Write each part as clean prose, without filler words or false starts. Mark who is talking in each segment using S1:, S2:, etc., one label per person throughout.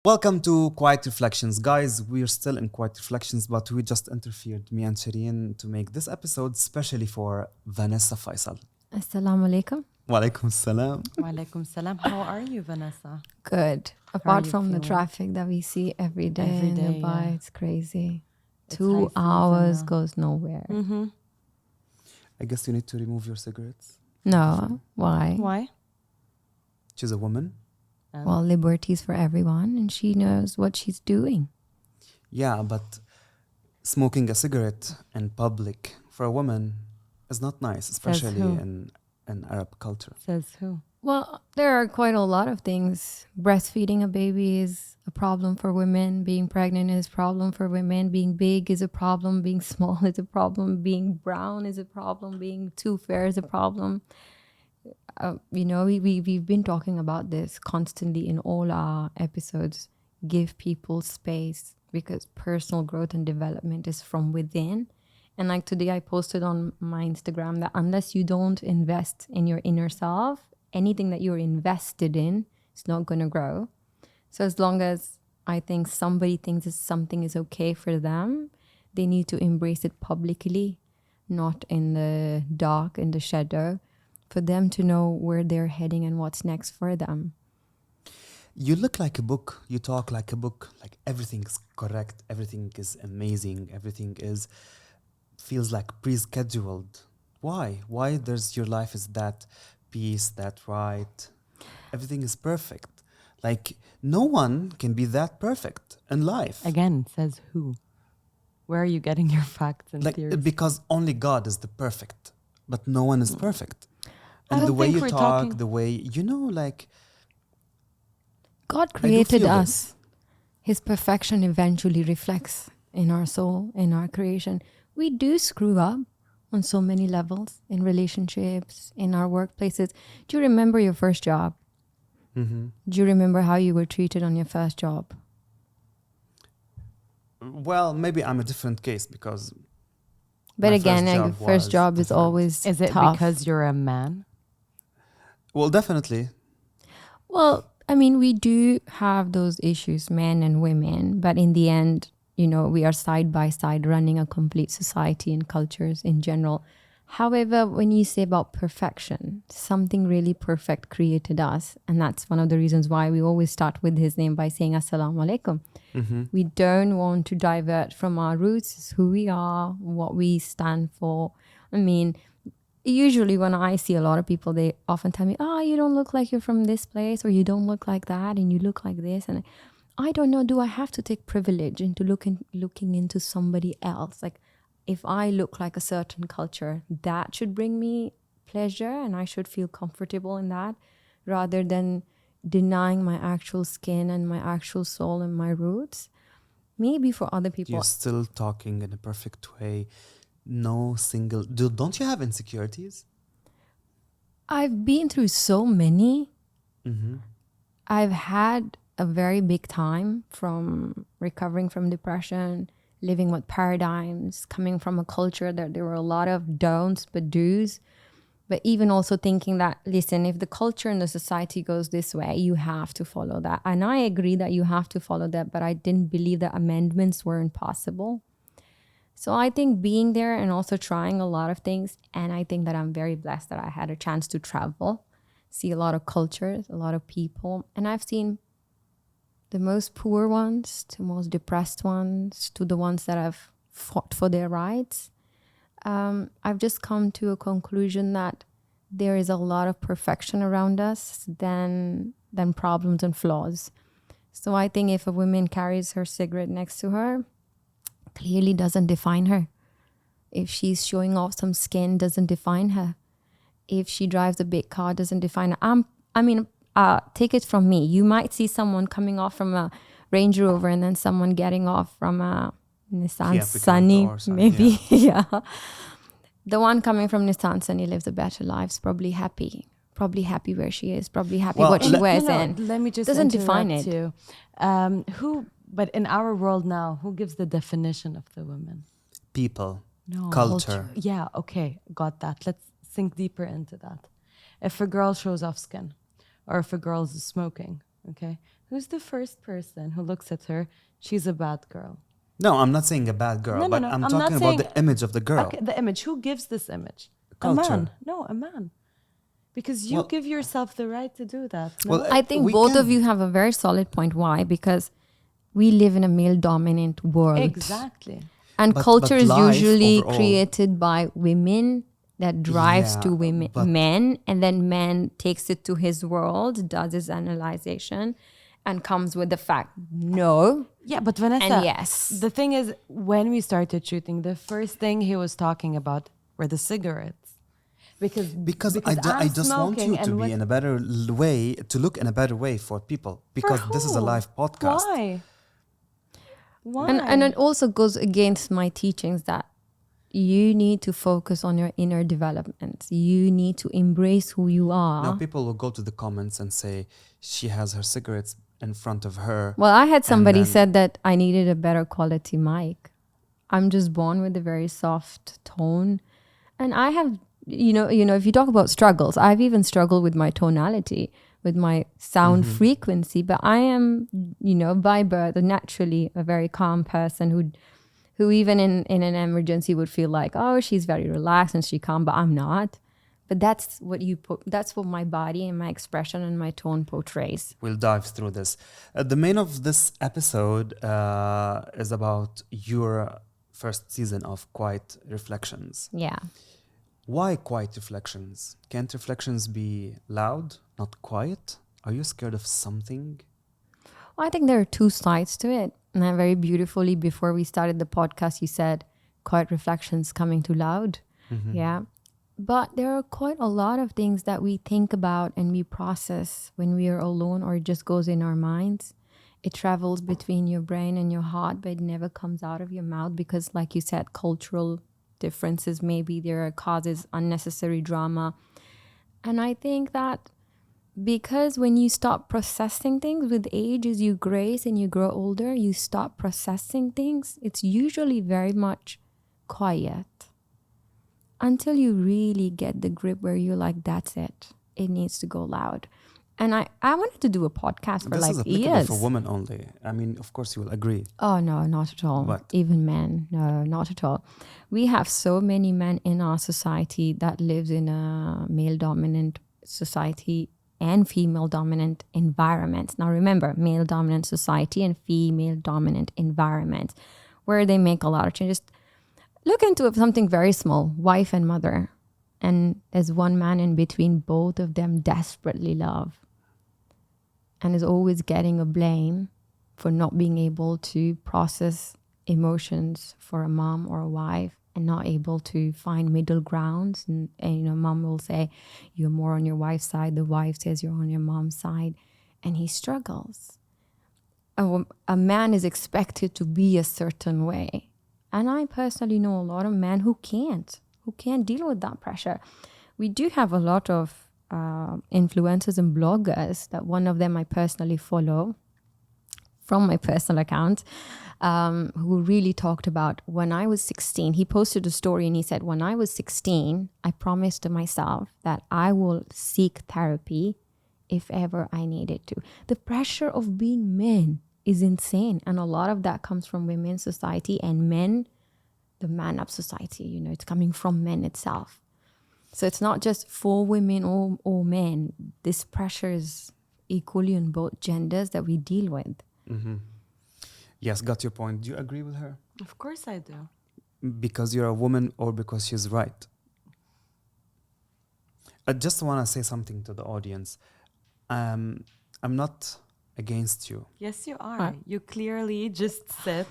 S1: Welcome to Quiet Reflectionz. Guys, we're still in Quiet Reflectionz, but we just interfered, me and Shireen, to make this episode specially for Vanessa Faisal.
S2: Assalamu alaikum.
S1: Wa alaikum salam.
S3: Walaikum salam. How are you, Vanessa?
S2: Good. Apart
S3: you
S2: from the
S3: feeling?
S2: traffic that we see every day,
S3: Every
S2: in
S3: day,
S2: Dubai,
S3: yeah.
S2: it's crazy.
S3: It's
S2: 2
S3: high season
S2: hours
S3: now.
S2: goes nowhere.
S3: Mm-hmm.
S1: I guess you need to remove your cigarettes.
S2: No, why?
S3: Why?
S1: She's a woman.
S2: Well, liberties for everyone, and she knows what she's doing.
S1: Yeah, but smoking a cigarette in public for a woman is not nice, especially
S3: who?
S1: in Arab culture.
S3: Says who?
S2: Well, there are quite a lot of things. Breastfeeding a baby is a problem for women. Being pregnant is a problem for women. Being big is a problem. Being small is a problem. Being brown is a problem. Being too fair is a problem. We've been talking about this constantly in all our episodes. Give people space because personal growth and development is from within. And like today I posted on my Instagram that unless you don't invest in your inner self, anything that you're invested in is not going to grow. So as long as I think somebody thinks that something is okay for them, they need to embrace it publicly, not in the dark, in the shadow, for them to know where they're heading and what's next for them.
S1: You look like a book. You talk like a book. Like everything is correct. Everything is amazing. Everything feels like pre-scheduled. Why? Why your life is that peace, that right? Everything is perfect. Like no one can be that perfect in life.
S3: Again, says who? Where are you getting your facts and
S1: Like
S3: theories?
S1: because only God is the perfect, but no one is perfect.
S3: I
S1: And the
S3: don't
S1: way
S3: think
S1: you
S3: we're
S1: talk,
S3: talking-
S1: the way like
S2: God created
S1: feel
S2: us. His perfection eventually reflects in our soul, in our creation. We do screw up on so many levels, in relationships, in our workplaces. Do you remember your first job? Do you remember how you were treated on your first job?
S1: well, maybe I'm a different case because
S2: But
S1: my
S2: again,
S1: first
S2: like,
S1: job
S2: first
S1: was
S2: job is
S1: different.
S2: always
S3: Is it
S2: tough.
S3: because you're a man?
S1: Well, definitely.
S2: Well, I mean, we do have those issues, men and women, but in the end, we are side by side running a complete society and cultures in general. However, when you say about perfection, something really perfect created us. And that's one of the reasons why we always start with his name by saying Assalamu alaikum. We don't want to divert from our roots, it's who we are, what we stand for. I mean, usually when I see a lot of people, they often tell me, you don't look like you're from this place, or you don't look like that, and you look like this. And I don't know, do I have to take privilege into looking into somebody else? Like, if I look like a certain culture, that should bring me pleasure and I should feel comfortable in that, rather than denying my actual skin and my actual soul and my roots. Maybe for other people.
S1: You're still talking in a perfect way. No single... Don't you have insecurities?
S2: I've been through so many.
S1: Mm-hmm.
S2: I've had a very big time from recovering from depression, living with paradigms, coming from a culture that there were a lot of don'ts but do's. But even also thinking that, listen, if the culture and the society goes this way, you have to follow that. And I agree that you have to follow that, but I didn't believe that amendments weren't possible. So I think being there and also trying a lot of things, and I think that I'm very blessed that I had a chance to travel, see a lot of cultures, a lot of people. And I've seen the most poor ones to most depressed ones to the ones that have fought for their rights. I've just come to a conclusion that there is a lot of perfection around us than problems and flaws. So I think if a woman carries her cigarette next to her, clearly doesn't define her. If she's showing off some skin, doesn't define her. If she drives a big car, doesn't define her. Take it from me. You might see someone coming off from a Range Rover and then someone getting off from a Nissan Sunny, maybe. Yeah. The one coming from Nissan Sunny lives a better life, probably happy where she is, probably happy what she wears in.
S3: Let me just
S2: doesn't define it.
S3: you. But in our world now, who gives the definition of the woman?
S1: People.
S3: No.
S1: Culture.
S3: Yeah, okay, got that. Let's sink deeper into that. If a girl shows off skin, or if a girl is smoking, okay, Who's the first person who looks at her? She's a bad girl.
S1: No, I'm not saying a bad girl,
S3: No, no,
S1: but
S3: no.
S1: I'm
S3: I'm
S1: talking
S3: not
S1: about
S3: saying.
S1: the image of the girl.
S3: Okay, the image. Who gives this image?
S1: Culture.
S3: A man. No, a man. Because you
S1: Well-
S3: give yourself the right to do that. No?
S1: Well,
S2: I think
S1: we
S2: both
S1: can-
S2: of you have a very solid point. Why? Because we live in a male dominant world.
S3: Exactly.
S2: And
S1: But
S2: culture is
S1: life
S2: usually
S1: overall-
S2: created by women that drives
S1: Yeah,
S2: to women,
S1: but-
S2: men, and then man takes it to his world, does his analyzation, and comes with the fact, no.
S3: Yeah, but Vanessa,
S2: And yes.
S3: the thing is, when we started shooting, the first thing he was talking about were the cigarettes.
S1: Because I
S3: I'm
S1: just want
S3: smoking
S1: you to
S3: and
S1: be
S3: what-
S1: in a better way, to look in a better way for people. Because this is a
S3: who?
S1: live podcast.
S3: Why? Why?
S2: And it also goes against my teachings that you need to focus on your inner development. You need to embrace who you are.
S1: Now people will go to the comments and say she has her cigarettes in front of her.
S2: Well, I had somebody
S1: then-
S2: said that I needed a better quality mic. I'm just born with a very soft tone. And I have, if you talk about struggles, I've even struggled with my tonality, with my sound frequency, but I am, by birth, naturally a very calm person who even in an emergency would feel like, oh, she's very relaxed and she calm, but I'm not. But that's what my body and my expression and my tone portrays.
S1: We'll dive through this. The main of this episode is about your first season of Quiet Reflectionz.
S2: Yeah.
S1: Why Quiet Reflectionz? Can't reflections be loud, not quiet? Are you scared of something?
S2: Well, I think there are two sides to it. And then very beautifully, before we started the podcast, you said, Quiet Reflectionz coming too loud. Yeah. But there are quite a lot of things that we think about and we process when we are alone, or it just goes in our minds. It travels between your brain and your heart, but it never comes out of your mouth because, like you said, cultural differences, maybe there are causes unnecessary drama. And I think that because when you stop processing things with age, as you grace and you grow older, you stop processing things. It's usually very much quiet until you really get the grip where you're like, that's it. It needs to go loud. And I wanted to do a podcast for
S1: This
S2: like
S1: is applicable
S2: years.
S1: for women only. I mean, of course you will agree.
S2: Oh, no, not at all.
S1: What?
S2: Even men. No, not at all. We have so many men in our society that lives in a male-dominant society and female-dominant environment. Now, remember, male-dominant society and female-dominant environment, where they make a lot of changes. Look into something very small, wife and mother. And there's one man in between, both of them desperately love. And is always getting a blame for not being able to process emotions for a mom or a wife and not able to find middle grounds. And mom will say, you're more on your wife's side. The wife says you're on your mom's side. And he struggles. A man is expected to be a certain way. And I personally know a lot of men who can't deal with that pressure. We do have a lot of influencers and bloggers that one of them I personally follow from my personal account, who really talked about when I was 16, he posted a story and he said, when I was 16, I promised to myself that I will seek therapy if ever I needed to. The pressure of being men is insane. And a lot of that comes from women's society and men, the man-up society, it's coming from men itself. So it's not just for women or men. This pressure is equally on both genders that we deal with.
S1: Yes, got your point. Do you agree with her?
S3: Of course I do.
S1: Because you're a woman or because she's right? I just want to say something to the audience. I'm not against you.
S3: Yes, you are.
S2: Right.
S3: You clearly just sit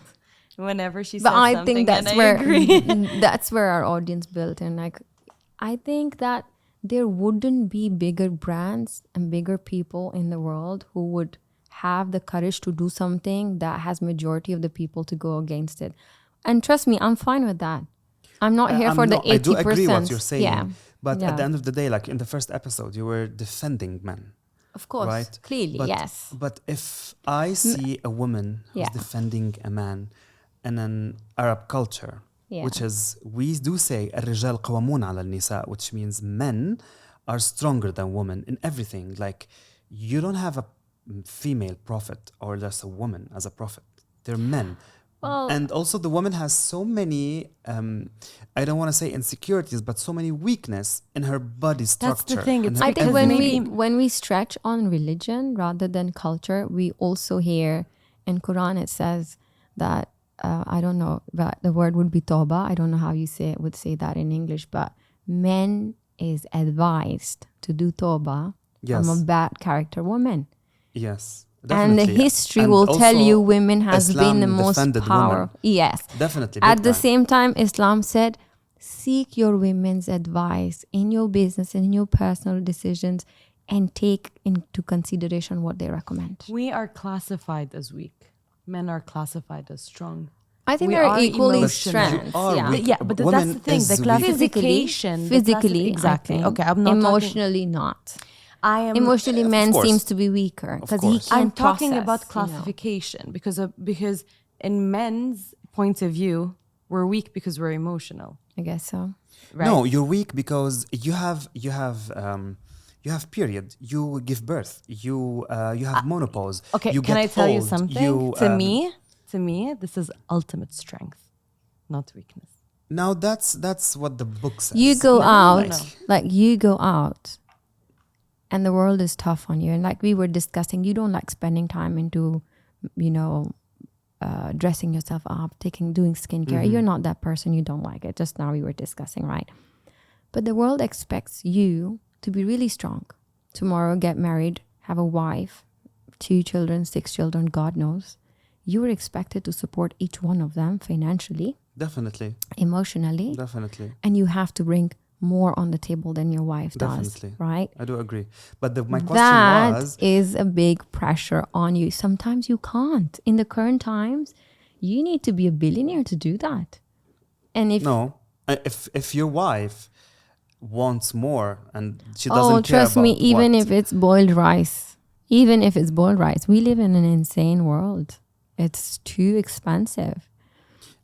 S3: whenever she says
S2: But I
S3: something,
S2: think that's
S3: and
S2: where
S3: I agree.
S2: that's where our audience built in. Like, I think that there wouldn't be bigger brands and bigger people in the world who would have the courage to do something that has majority of the people to go against it. And trust me, I'm fine with that. I'm not here for the 80%.
S1: I do agree what you're saying.
S2: Yeah.
S1: But
S2: Yeah.
S1: at the end of the day, like in the first episode, you were defending men.
S2: Of course,
S1: Right?
S2: clearly,
S1: But,
S2: yes.
S1: But if I see a woman who's
S2: Yeah.
S1: defending a man in an Arab culture,
S2: Yeah.
S1: which is, we do say, الرجال قوامون على النساء, which means men are stronger than women in everything. Like, you don't have female prophet or there's a woman as a prophet. They're men.
S2: Well,
S1: And also the woman has so many, I don't want to say insecurities, but so many weakness in her body structure.
S3: That's the thing.
S1: and
S3: It's
S1: her
S2: I think
S3: because
S2: when
S1: everything.
S2: when we stretch on religion rather than culture, we also hear in Quran it says that I don't know, but the word would be tawbah. I don't know how you would say that in English, but men is advised to do tawbah from a
S1: Yes.
S2: bad character woman.
S1: Yes,
S2: And the
S1: definitely.
S2: history
S1: And
S2: will tell
S1: also
S2: you women has been the
S1: Islam
S2: most
S1: defended
S2: powerful.
S1: women.
S2: Yes.
S1: Definitely,
S2: At
S1: big
S2: the
S1: time.
S2: same time, Islam said, seek your women's advice in your business, in your personal decisions, and take into consideration what they recommend.
S3: we are classified as weak. Men are classified as strong.
S2: I think
S3: We
S2: they're
S3: are
S2: equally
S3: emotional.
S1: You
S2: strengths.
S1: are
S2: Yeah.
S1: weak.
S3: Yeah, but that's
S1: Women
S3: the thing. The
S1: is weak.
S3: classification,
S2: Physically,
S3: exactly.
S2: I think.
S3: Okay, I'm not
S2: emotionally not.
S3: I am
S2: Emotionally,
S1: of
S2: man
S1: course.
S2: seems to be weaker because he
S1: course.
S2: can't
S3: I'm talking
S2: process,
S3: about
S2: you know.
S3: classification because in men's point of view, we're weak because we're emotional,
S2: I guess so.
S3: right?
S1: No, you're weak because you have period. You give birth. You have menopause.
S3: Okay,
S1: You
S3: can
S1: get
S3: I tell you
S1: old,
S3: something?
S1: You,
S3: To me, this is ultimate strength, not weakness.
S1: now that's what the book says.
S2: You go
S3: No, no, no,
S2: out,
S3: no.
S2: like you go out, and the world is tough on you. And like we were discussing, you don't like spending time into, you know, dressing yourself up, doing skincare. You're not that person. You don't like it. Just now we were discussing, right? But the world expects you to be really strong. Tomorrow, get married, have a wife, 2 children, 6 children, God knows. You are expected to support each one of them financially,
S1: Definitely,
S2: emotionally,
S1: definitely,
S2: and you have to bring more on the table than your wife does,
S1: definitely.
S2: right?
S1: I do agree. But my question
S2: That
S1: was,
S2: is a big pressure on you. Sometimes you can't. In the current times, you need to be a billionaire to do that. And if
S1: no, if your wife wants more and she doesn't
S2: oh,
S1: care
S2: trust me,
S1: about
S2: even
S1: what,
S2: if it's boiled rice, even if it's boiled rice, we live in an insane world. It's too expensive.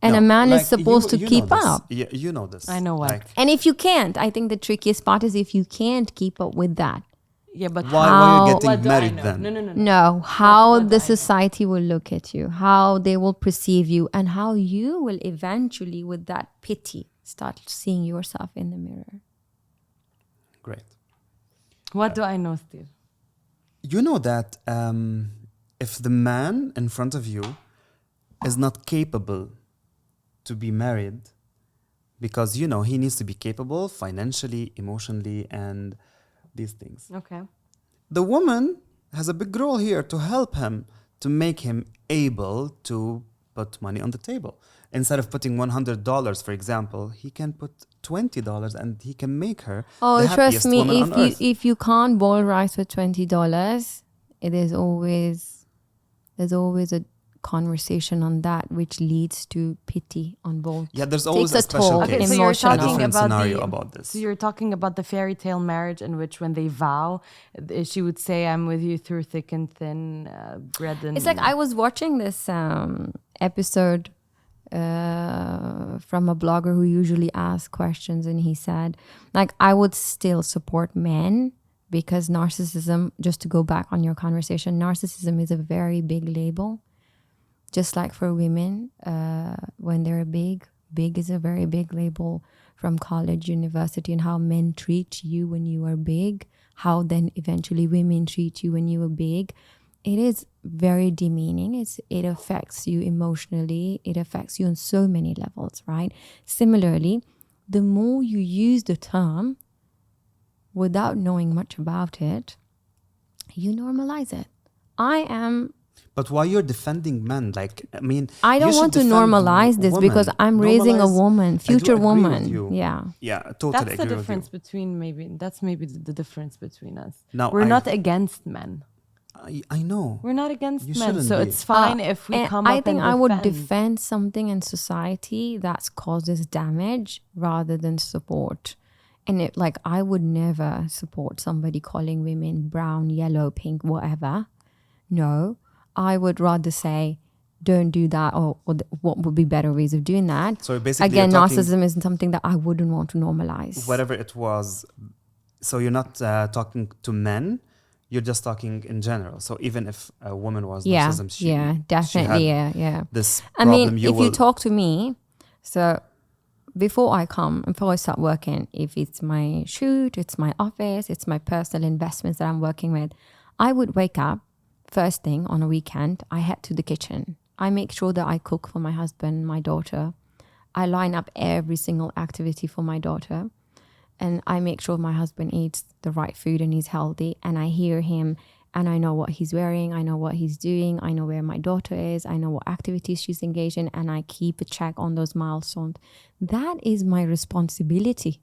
S2: And
S1: No,
S2: a man
S1: like,
S2: is supposed to
S1: you
S2: keep
S1: know this.
S2: up.
S1: You know this.
S3: I know what.
S1: Like,
S2: And if you can't, I think the trickiest part is if you can't keep up with that.
S3: Yeah, but
S1: why are
S2: How-
S1: you
S3: what
S1: getting
S3: do I
S1: married
S3: know?
S1: then?
S3: No.
S2: No, how
S3: what
S2: the
S3: I know.
S2: society will look at you, how they will perceive you, and how you will eventually, with that pity, start seeing yourself in the mirror.
S1: Great.
S3: What do I know, Steve?
S1: You know that if the man in front of you is not capable to be married, because you know he needs to be capable financially, emotionally, and these things.
S3: Okay.
S1: The woman has a big role here to help him, to make him able to put money on the table. Instead of putting $100, for example, he can put $20 and he can make her
S2: Oh,
S1: the
S2: trust
S1: happiest
S2: me,
S1: woman on earth.
S2: if you can't boil rice with $20, it is always there's always a conversation on that which leads to pity on both.
S1: Yeah, there's always
S2: Takes
S1: a special
S2: toll,
S1: case.
S3: Okay, so you're
S2: emotional.
S1: A
S3: talking
S1: different
S3: about
S1: scenario
S3: the
S1: about this.
S3: So you're talking about the fairy tale marriage in which, when they vow, she would say, "I'm with you through thick and thin, bread and."
S2: It's like I was watching this episode from a blogger who usually asks questions, and he said, like, I would still support men because narcissism, just to go back on your conversation, narcissism is a very big label. Just like for women, when they're big is a very big label from college, university, and how men treat you when you are big, how then eventually women treat you when you are big. It is very demeaning. It affects you emotionally. It affects you on so many levels, right? Similarly, the more you use the term without knowing much about it, you normalize it.
S1: But why you're defending men? Like, I mean,
S2: I
S1: you
S2: don't
S1: should
S2: want to
S1: defend
S2: normalize this
S1: women.
S2: because I'm raising a
S1: Normalize-
S2: woman,
S1: I do
S2: future
S1: agree with
S2: woman.
S1: you.
S2: Yeah.
S1: Yeah, totally
S3: That's the
S1: agree with you.
S3: difference between that's maybe the difference between us.
S1: Now,
S3: We're
S1: I-
S3: not against men.
S1: I know.
S3: We're not against
S1: You
S3: men,
S1: shouldn't
S3: so
S1: be.
S3: it's fine if we
S2: And
S3: come
S2: I
S3: up
S2: think
S3: and
S2: I would
S3: defend.
S2: defend something in society that's causes damage rather than support. And I would never support somebody calling women brown, yellow, pink, whatever. No, I would rather say, don't do that, or what would be better ways of doing that.
S1: So basically,
S2: Again,
S1: you're talking
S2: narcissism isn't something that I wouldn't want to normalize.
S1: whatever it was. So you're not talking to men. You're just talking in general. So even if a woman was
S2: Yeah,
S1: narcissism,
S2: yeah,
S1: she
S2: definitely,
S1: had
S2: yeah.
S1: this
S2: I mean,
S1: problem. You
S2: if you
S1: will.
S2: talk to me, so before I start working, if it's my shoot, it's my office, it's my personal investments that I'm working with, I would wake up first thing on a weekend. I head to the kitchen. I make sure that I cook for my husband, my daughter. I line up every single activity for my daughter. And I make sure my husband eats the right food and he's healthy. And I hear him and I know what he's wearing. I know what he's doing. I know where my daughter is. I know what activities she's engaged in. And I keep a check on those milestones. That is my responsibility.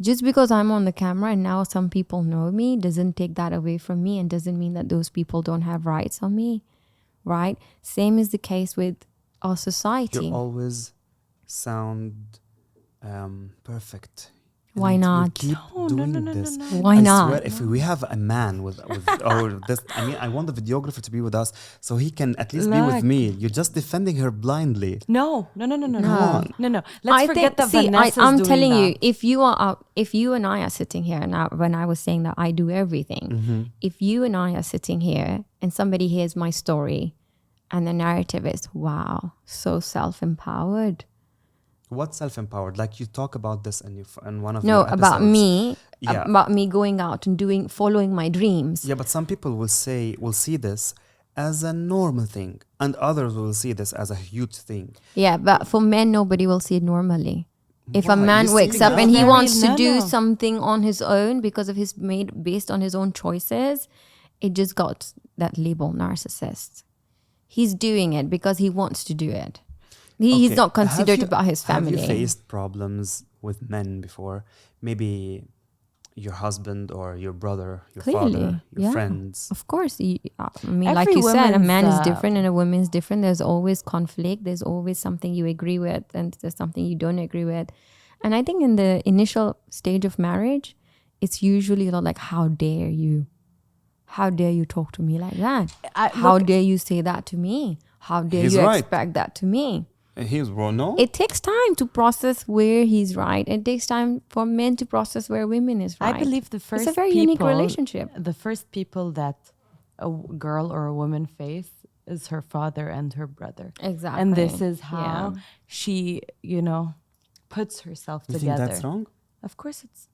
S2: Just because I'm on the camera and now some people know me doesn't take that away from me and doesn't mean that those people don't have rights on me, right? Same is the case with our
S1: You
S2: society.
S1: always sound perfect.
S2: Why
S1: And we
S2: not?
S1: keep doing this.
S2: Why
S1: I
S2: not?
S1: swear, if we have a man with or this, I mean, I want the videographer to be with us so he can at least be with
S3: Look.
S1: me. You're just defending her blindly.
S3: No.
S1: Come on.
S3: No. Let's forget that Vanessa's
S2: I'm
S3: doing
S2: telling
S3: that.
S2: you, if you and I are sitting here now, when I was saying that I do everything, if you and I are sitting here and somebody hears my story and the narrative is, wow, so self-empowered.
S1: What self-empowered? Like you talk about this in one of
S2: No,
S1: your episodes.
S2: about me going out and following my dreams.
S1: Yeah, but some people will see this as a normal thing, and others will see this as a huge thing.
S2: Yeah, but for men, nobody will see it normally. If
S1: Why?
S2: a man
S1: You
S2: wakes
S1: see
S2: up
S1: that?
S2: and he
S3: Very
S2: wants to do
S3: no.
S2: something on his own because of based on his own choices, it just got that label narcissist. He's doing it because he wants to do it. He's
S1: Okay,
S2: not considerate about his
S1: Have
S2: family.
S1: you faced problems with men before? Maybe your husband or your brother, your
S2: Clearly,
S1: father, your
S2: yeah.
S1: friends.
S2: Of course. I mean, like
S3: Every
S2: you said, a
S3: woman's,
S2: man is different and a woman is different. There's always conflict. There's always something you agree with and there's something you don't agree with. And I think in the initial stage of marriage, it's usually a lot like, how dare you? How dare you talk to me like that? How dare you say that to me? How dare
S1: He's
S2: you
S1: right.
S2: expect that to me?
S1: He's wrong, no?
S2: It takes time to process where he's right. It takes time for men to process where women is right.
S3: I believe the first
S2: it's a very
S3: people,
S2: unique relationship.
S3: The first people that a girl or a woman face is her father and her brother.
S2: Exactly.
S3: And this is how
S2: Yeah.
S3: she, puts herself
S1: You
S3: together.
S1: think that's wrong?
S3: Of course, it's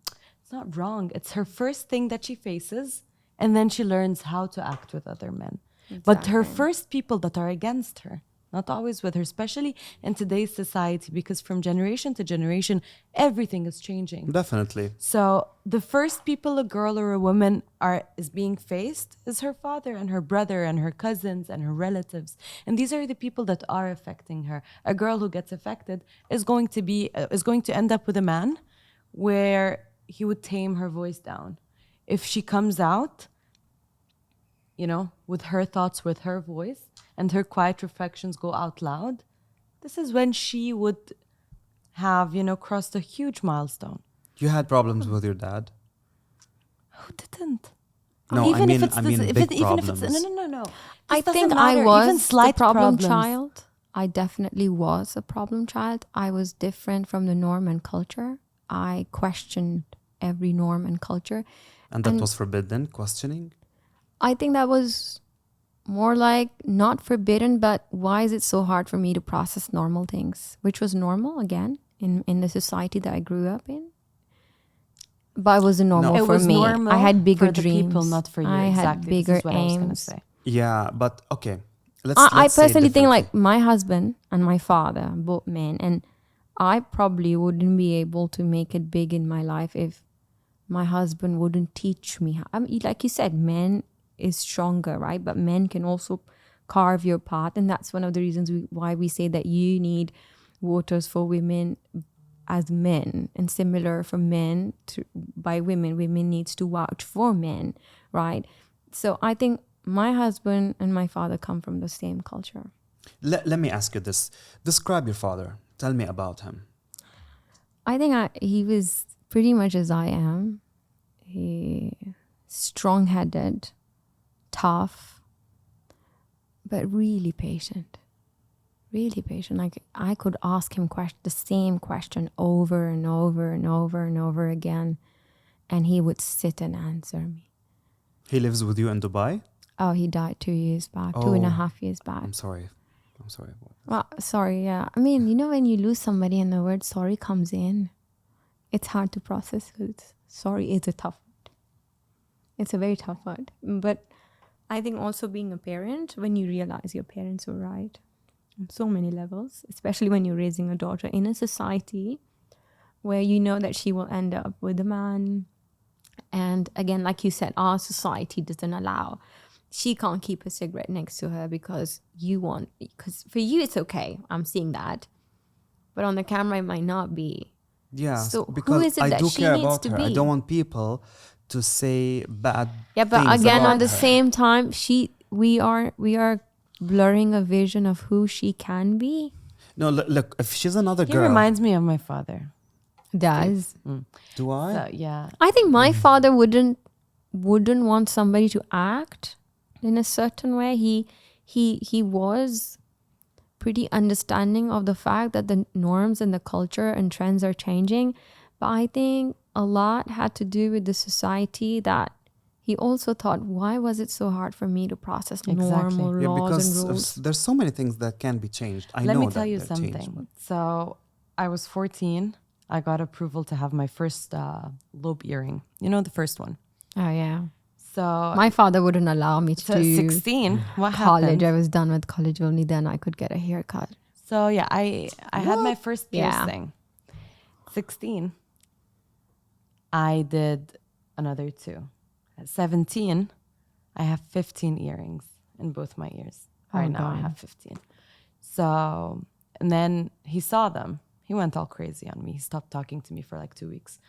S3: not wrong. It's her first thing that she faces, and then she learns how to act with other men. But her first people that are against her, not always with her, especially in today's society, because from generation to generation, everything is changing.
S1: Definitely.
S3: So the first people a girl or a woman is being faced is her father and her brother and her cousins and her relatives, and these are the people that are affecting her. A girl who gets affected is going to end up with a man where he would tame her voice down. If she comes out, with her thoughts, with her voice, and her quiet reflections go out loud, this is when she would have, crossed a huge milestone.
S1: You had problems with your dad?
S3: Who didn't?
S1: No,
S3: even
S1: I mean,
S3: if it's
S1: big problems.
S3: if it's no.
S2: I
S3: This
S2: think
S3: doesn't
S2: I
S3: matter.
S2: was
S3: even
S2: the
S3: slight
S2: problem
S3: problems.
S2: child. I definitely was a problem child. I was different from the norm and culture. I questioned every norm and culture.
S1: And that was forbidden, questioning?
S2: I think that was more like not forbidden, but why is it so hard for me to process normal things? Which was normal, again, in the society that I grew up in. But it wasn't normal
S3: It
S2: for
S3: was
S2: me.
S3: normal
S2: I had bigger
S3: for the
S2: dreams.
S3: people, not for you.
S2: I
S3: Exactly.
S2: had bigger
S3: This is what I was gonna
S2: aims.
S3: say.
S1: Yeah, but okay.
S2: I
S1: Let's say
S2: personally think like
S1: differently.
S2: my husband and my father, both men, and I probably wouldn't be able to make it big in my life if my husband wouldn't teach me how. I mean, like you said, men is stronger, right? But men can also carve your path, and that's one of the reasons why we say that you need waters for women as men, and similar for men by women. Women needs to vouch for men, right? So I think my husband and my father come from the same culture.
S1: Let me ask you this. Describe your father. Tell me about him.
S2: I think he was pretty much as I am. He strong-headed, tough, but really patient. Really patient. Like I could ask him the same question over and over and over and over again, and he would sit and answer me.
S1: He lives with you in Dubai?
S2: Oh, he died 2 years back, two and a
S1: Oh,
S2: half years back.
S1: I'm sorry. I'm sorry.
S2: Well, sorry, yeah. I mean, you know, when you lose somebody and the word sorry comes in, it's hard to process because sorry is a tough word. It's a very tough word. But I think also being a parent, when you realize your parents were right on so many levels, especially when you're raising a daughter in a society where you know that she will end up with a man. And again, like you said, our society doesn't allow. She can't keep a cigarette next to her because because for you it's okay. I'm seeing that. But on the camera, it might not be.
S1: Yeah,
S2: So who
S1: because
S2: is it
S1: I
S2: that
S1: do
S2: she
S1: care
S2: needs
S1: about
S2: to
S1: her. I
S2: be?
S1: don't want people to say bad
S2: Yeah, but
S1: things
S2: again,
S1: about
S2: on the
S1: her.
S2: same time, we are blurring a vision of who she can be.
S1: No, look, if she's another
S3: He
S1: girl,
S3: reminds me of my father.
S2: Does.
S1: do I?
S3: So yeah.
S2: I think my father wouldn't want somebody to act in a certain way. He was pretty understanding of the fact that the norms and the culture and trends are changing, but I think a lot had to do with the society that he also thought, why was it so hard for me to process
S3: Exactly.
S2: normal
S1: Yeah,
S2: laws
S1: because
S2: and rules?
S1: there's so many things that can be changed. I
S3: Let
S1: know
S3: me
S1: that
S3: tell you
S1: they're changed,
S3: something. So I was 14. I got approval to have my first lobe earring. You know, the first one.
S2: Oh yeah,
S3: So,
S2: my father wouldn't allow me to
S3: so
S2: do
S3: 16, what
S2: college.
S3: happened?
S2: I was done with college, only then I could get a haircut.
S3: So yeah, I had my first
S2: Yeah.
S3: piercing. 16, I did another 2. At 17, I have 15 earrings in both my ears.
S2: Oh,
S3: Right now I
S2: God.
S3: have 15. So, and then he saw them. He went all crazy on me. He stopped talking to me for like 2 weeks.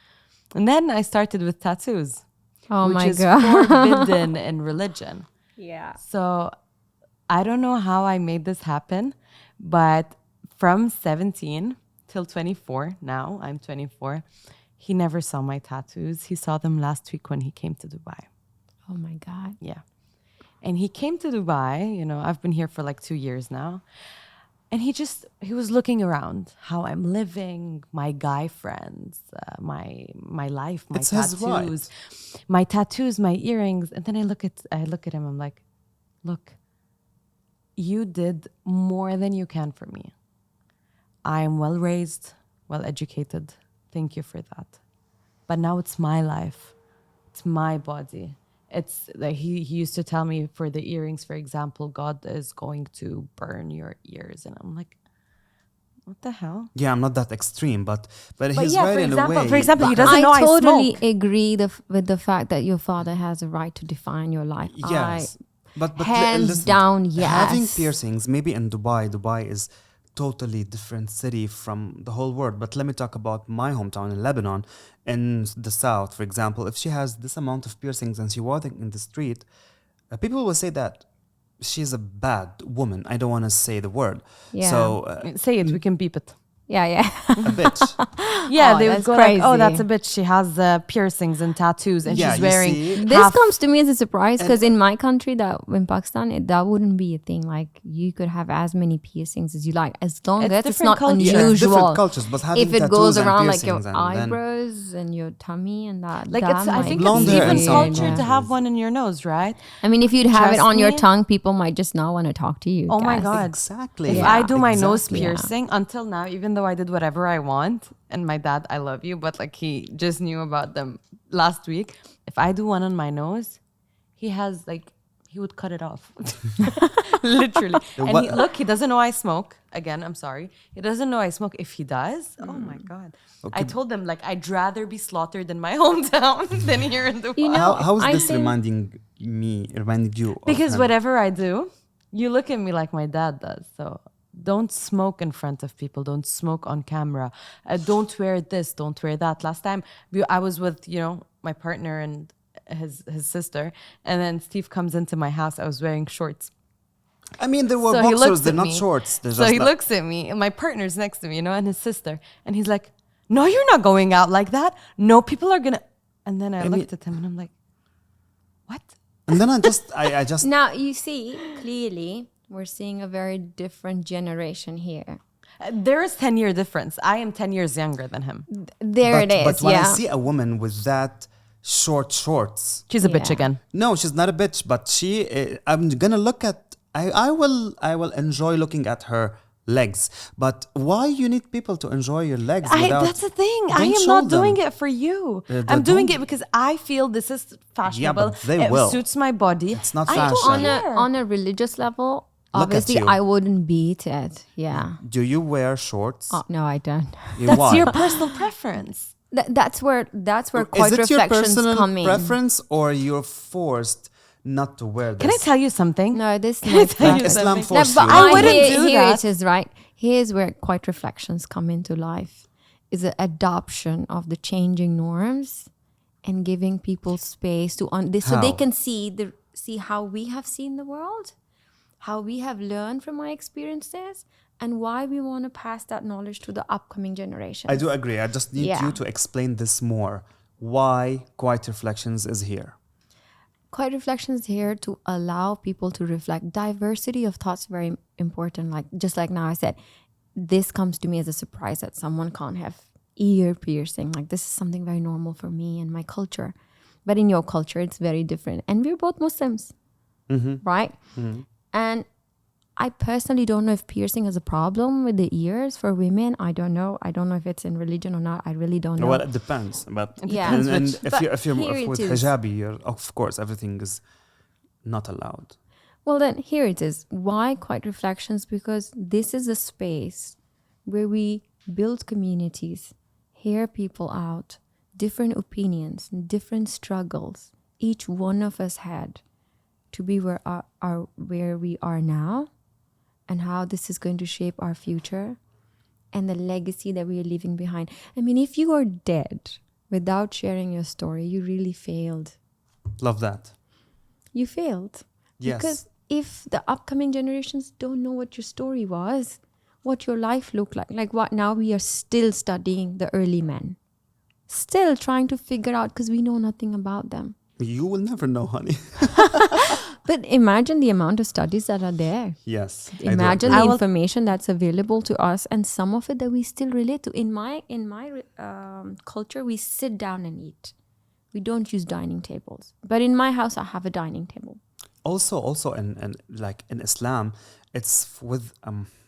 S3: And then I started with tattoos,
S2: Oh
S3: which
S2: my
S3: is
S2: God.
S3: forbidden in religion.
S2: Yeah.
S3: So I don't know how I made this happen, but from 17 till 24, now I'm 24, he never saw my tattoos. He saw them last week when he came to Dubai.
S2: Oh my God.
S3: Yeah. And he came to Dubai, you know, I've been here for like 2 years now. And he was looking around how I'm living, my guy friends, my life, my
S1: It's his
S3: tattoos, my tattoos, my earrings. And then I look at him, I'm like, look, you did more than you can for me. I'm well raised, well educated. Thank you for that. But now it's my life. It's my body. It's like he used to tell me for the earrings, for example, God is going to burn your ears. And I'm like, what the hell?
S1: Yeah, I'm not that extreme, but he's
S3: yeah,
S1: right
S3: for
S1: in
S3: example-
S1: a way.
S3: for example, he
S1: but-
S3: doesn't know I
S2: totally
S3: smoke.
S2: agree with the fact that your father has a right to define your life.
S1: Yes, but
S2: hands
S1: listen,
S2: down,
S1: having
S2: yes.
S1: piercings, maybe in Dubai is totally different city from the whole world. But let me talk about my hometown in Lebanon, in the south, for example. If she has this amount of piercings and she walking in the street, people will say that she's a bad woman. I don't want to say the word.
S2: Yeah.
S1: So
S3: Say it, we can beep it.
S2: Yeah.
S1: a bitch.
S3: Yeah,
S2: Oh,
S3: they would
S2: that's
S3: go like, oh,
S2: crazy.
S3: that's a bitch. She has piercings and tattoos, and
S1: Yeah,
S3: she's
S1: you
S3: wearing.
S1: see?
S2: This
S3: half-
S2: comes to me as a surprise because
S1: And-
S2: in my country, that in Pakistan, that wouldn't be a thing. Like you could have as many piercings as you like, as long
S3: It's
S2: as it's
S3: different
S2: not
S3: culture.
S1: Yeah,
S2: unusual.
S1: it's different cultures, but having
S2: If it
S1: tattoos
S2: goes
S1: and
S2: around like your
S1: piercings and then-
S2: eyebrows and your tummy and that,
S3: Like
S2: that
S3: it's, I
S2: might
S3: think
S2: be
S1: Blonde
S3: it's
S1: hair in
S3: even
S1: some
S3: culture to
S1: countries.
S3: have one in your nose, right?
S2: I mean, if you'd have it
S3: Trust
S2: on your
S3: me.
S2: tongue, people might just not want to talk to you.
S3: Oh my
S2: guys.
S3: God.
S1: Exactly.
S3: If
S2: Yeah,
S3: I do my nose
S1: exactly.
S3: piercing, until now, even though I did whatever I want, and my dad, I love you, but like he just knew about them last week. If I do one on my nose, he would cut it off. Literally. And
S1: what-
S3: he doesn't know I smoke. Again, I'm sorry. He doesn't know I smoke. If he does, oh my God. I told them, like, I'd rather be slaughtered in my hometown than here in Dubai.
S2: You know,
S1: How is
S2: I
S1: this
S2: think-
S1: reminding you of
S3: Because
S1: him?
S3: whatever I do, you look at me like my dad does. So don't smoke in front of people. Don't smoke on camera. Don't wear this. Don't wear that. Last time I was with, my partner and his sister. And then Steve comes into my house. I was wearing shorts.
S1: I mean, there were
S3: So he
S1: boxers,
S3: looks
S1: they're
S3: at
S1: not
S3: me.
S1: shorts. They're
S3: So
S1: just
S3: he
S1: like-
S3: looks at me, and my partner's next to me, and his sister. And he's like, no, you're not going out like that. No, people are going to. And then I looked at him and I'm like, what?
S1: And then I just
S2: Now, you see, clearly, we're seeing a very different generation here.
S3: There is 10-year difference. I am 10 years younger than him.
S2: There it is.
S1: But when
S2: yeah.
S1: I see a woman with that shorts.
S3: She's a bitch
S2: Yeah.
S3: again.
S1: No, she's not a bitch, but I'm gonna look at. I will enjoy looking at her legs. But why you need people to enjoy your legs without?
S3: That's the thing. I
S1: Don't
S3: am
S1: show
S3: not doing
S1: them.
S3: it for you.
S1: They
S3: I'm doing
S1: don't-
S3: it because I feel this is fashionable.
S1: but they
S3: it
S1: will.
S3: suits my body.
S1: It's not
S3: I
S1: fashion.
S3: don't
S2: On a
S3: care.
S2: on a religious level,
S1: Look at
S2: obviously
S1: you.
S2: I wouldn't beat it. Yeah.
S1: Do you wear shorts?
S2: Oh, no, I don't.
S3: That's
S1: Why?
S3: your personal preference.
S2: That's where
S1: Is
S2: Quiet
S1: it your
S2: Reflectionz
S1: personal
S2: come in.
S1: preference or you're forced not to wear this?
S3: Can I tell you something?
S2: No, this
S3: Can I
S2: is
S3: tell
S2: my
S3: you
S1: Islam
S3: something?
S1: forced
S2: but
S1: you.
S3: I wouldn't do
S2: here
S3: that.
S2: it is, right? Here's where Quiet Reflectionz come into life. Is the adoption of the changing norms and giving people space to so they
S1: How?
S2: can see how we have seen the world, how we have learned from our experiences, and why we want to pass that knowledge to the upcoming generations.
S1: I do agree. I just need
S2: Yeah.
S1: you to explain this more. Why Quiet Reflectionz is here.
S2: Quiet Reflectionz is here to allow people to reflect. Diversity of thoughts is very important. Like just like now I said, this comes to me as a surprise that someone can't have ear piercing. Like this is something very normal for me and my culture. But in your culture, it's very different. And we're both Muslims, right? And I personally don't know if piercing is a problem with the ears for women. I don't know. I don't know if it's in religion or not. I really don't know.
S1: Well, it depends. But
S2: Yeah.
S1: and
S2: But
S1: if you're
S2: here it
S1: with
S2: is.
S1: hijabi, of course everything is not allowed.
S2: Well, then here it is. Why Quiet Reflectionz? Because this is a space where we build communities, hear people out, different opinions, different struggles each one of us had to be where we are now, and how this is going to shape our future and the legacy that we are leaving behind. I mean, if you are dead without sharing your story, you really failed.
S1: Love that.
S2: You failed.
S1: Yes.
S2: Because if the upcoming generations don't know what your story was, what your life looked like what now we are still studying the early men, still trying to figure out because we know nothing about them.
S1: You will never know, honey.
S2: But imagine the amount of studies that are there.
S1: Yes. I do
S2: Imagine
S1: agree.
S2: the information that's available to us, and some of it that we still relate to. In my culture, we sit down and eat. We don't use dining tables. But in my house, I have a dining table.
S1: Also in like in Islam, it's with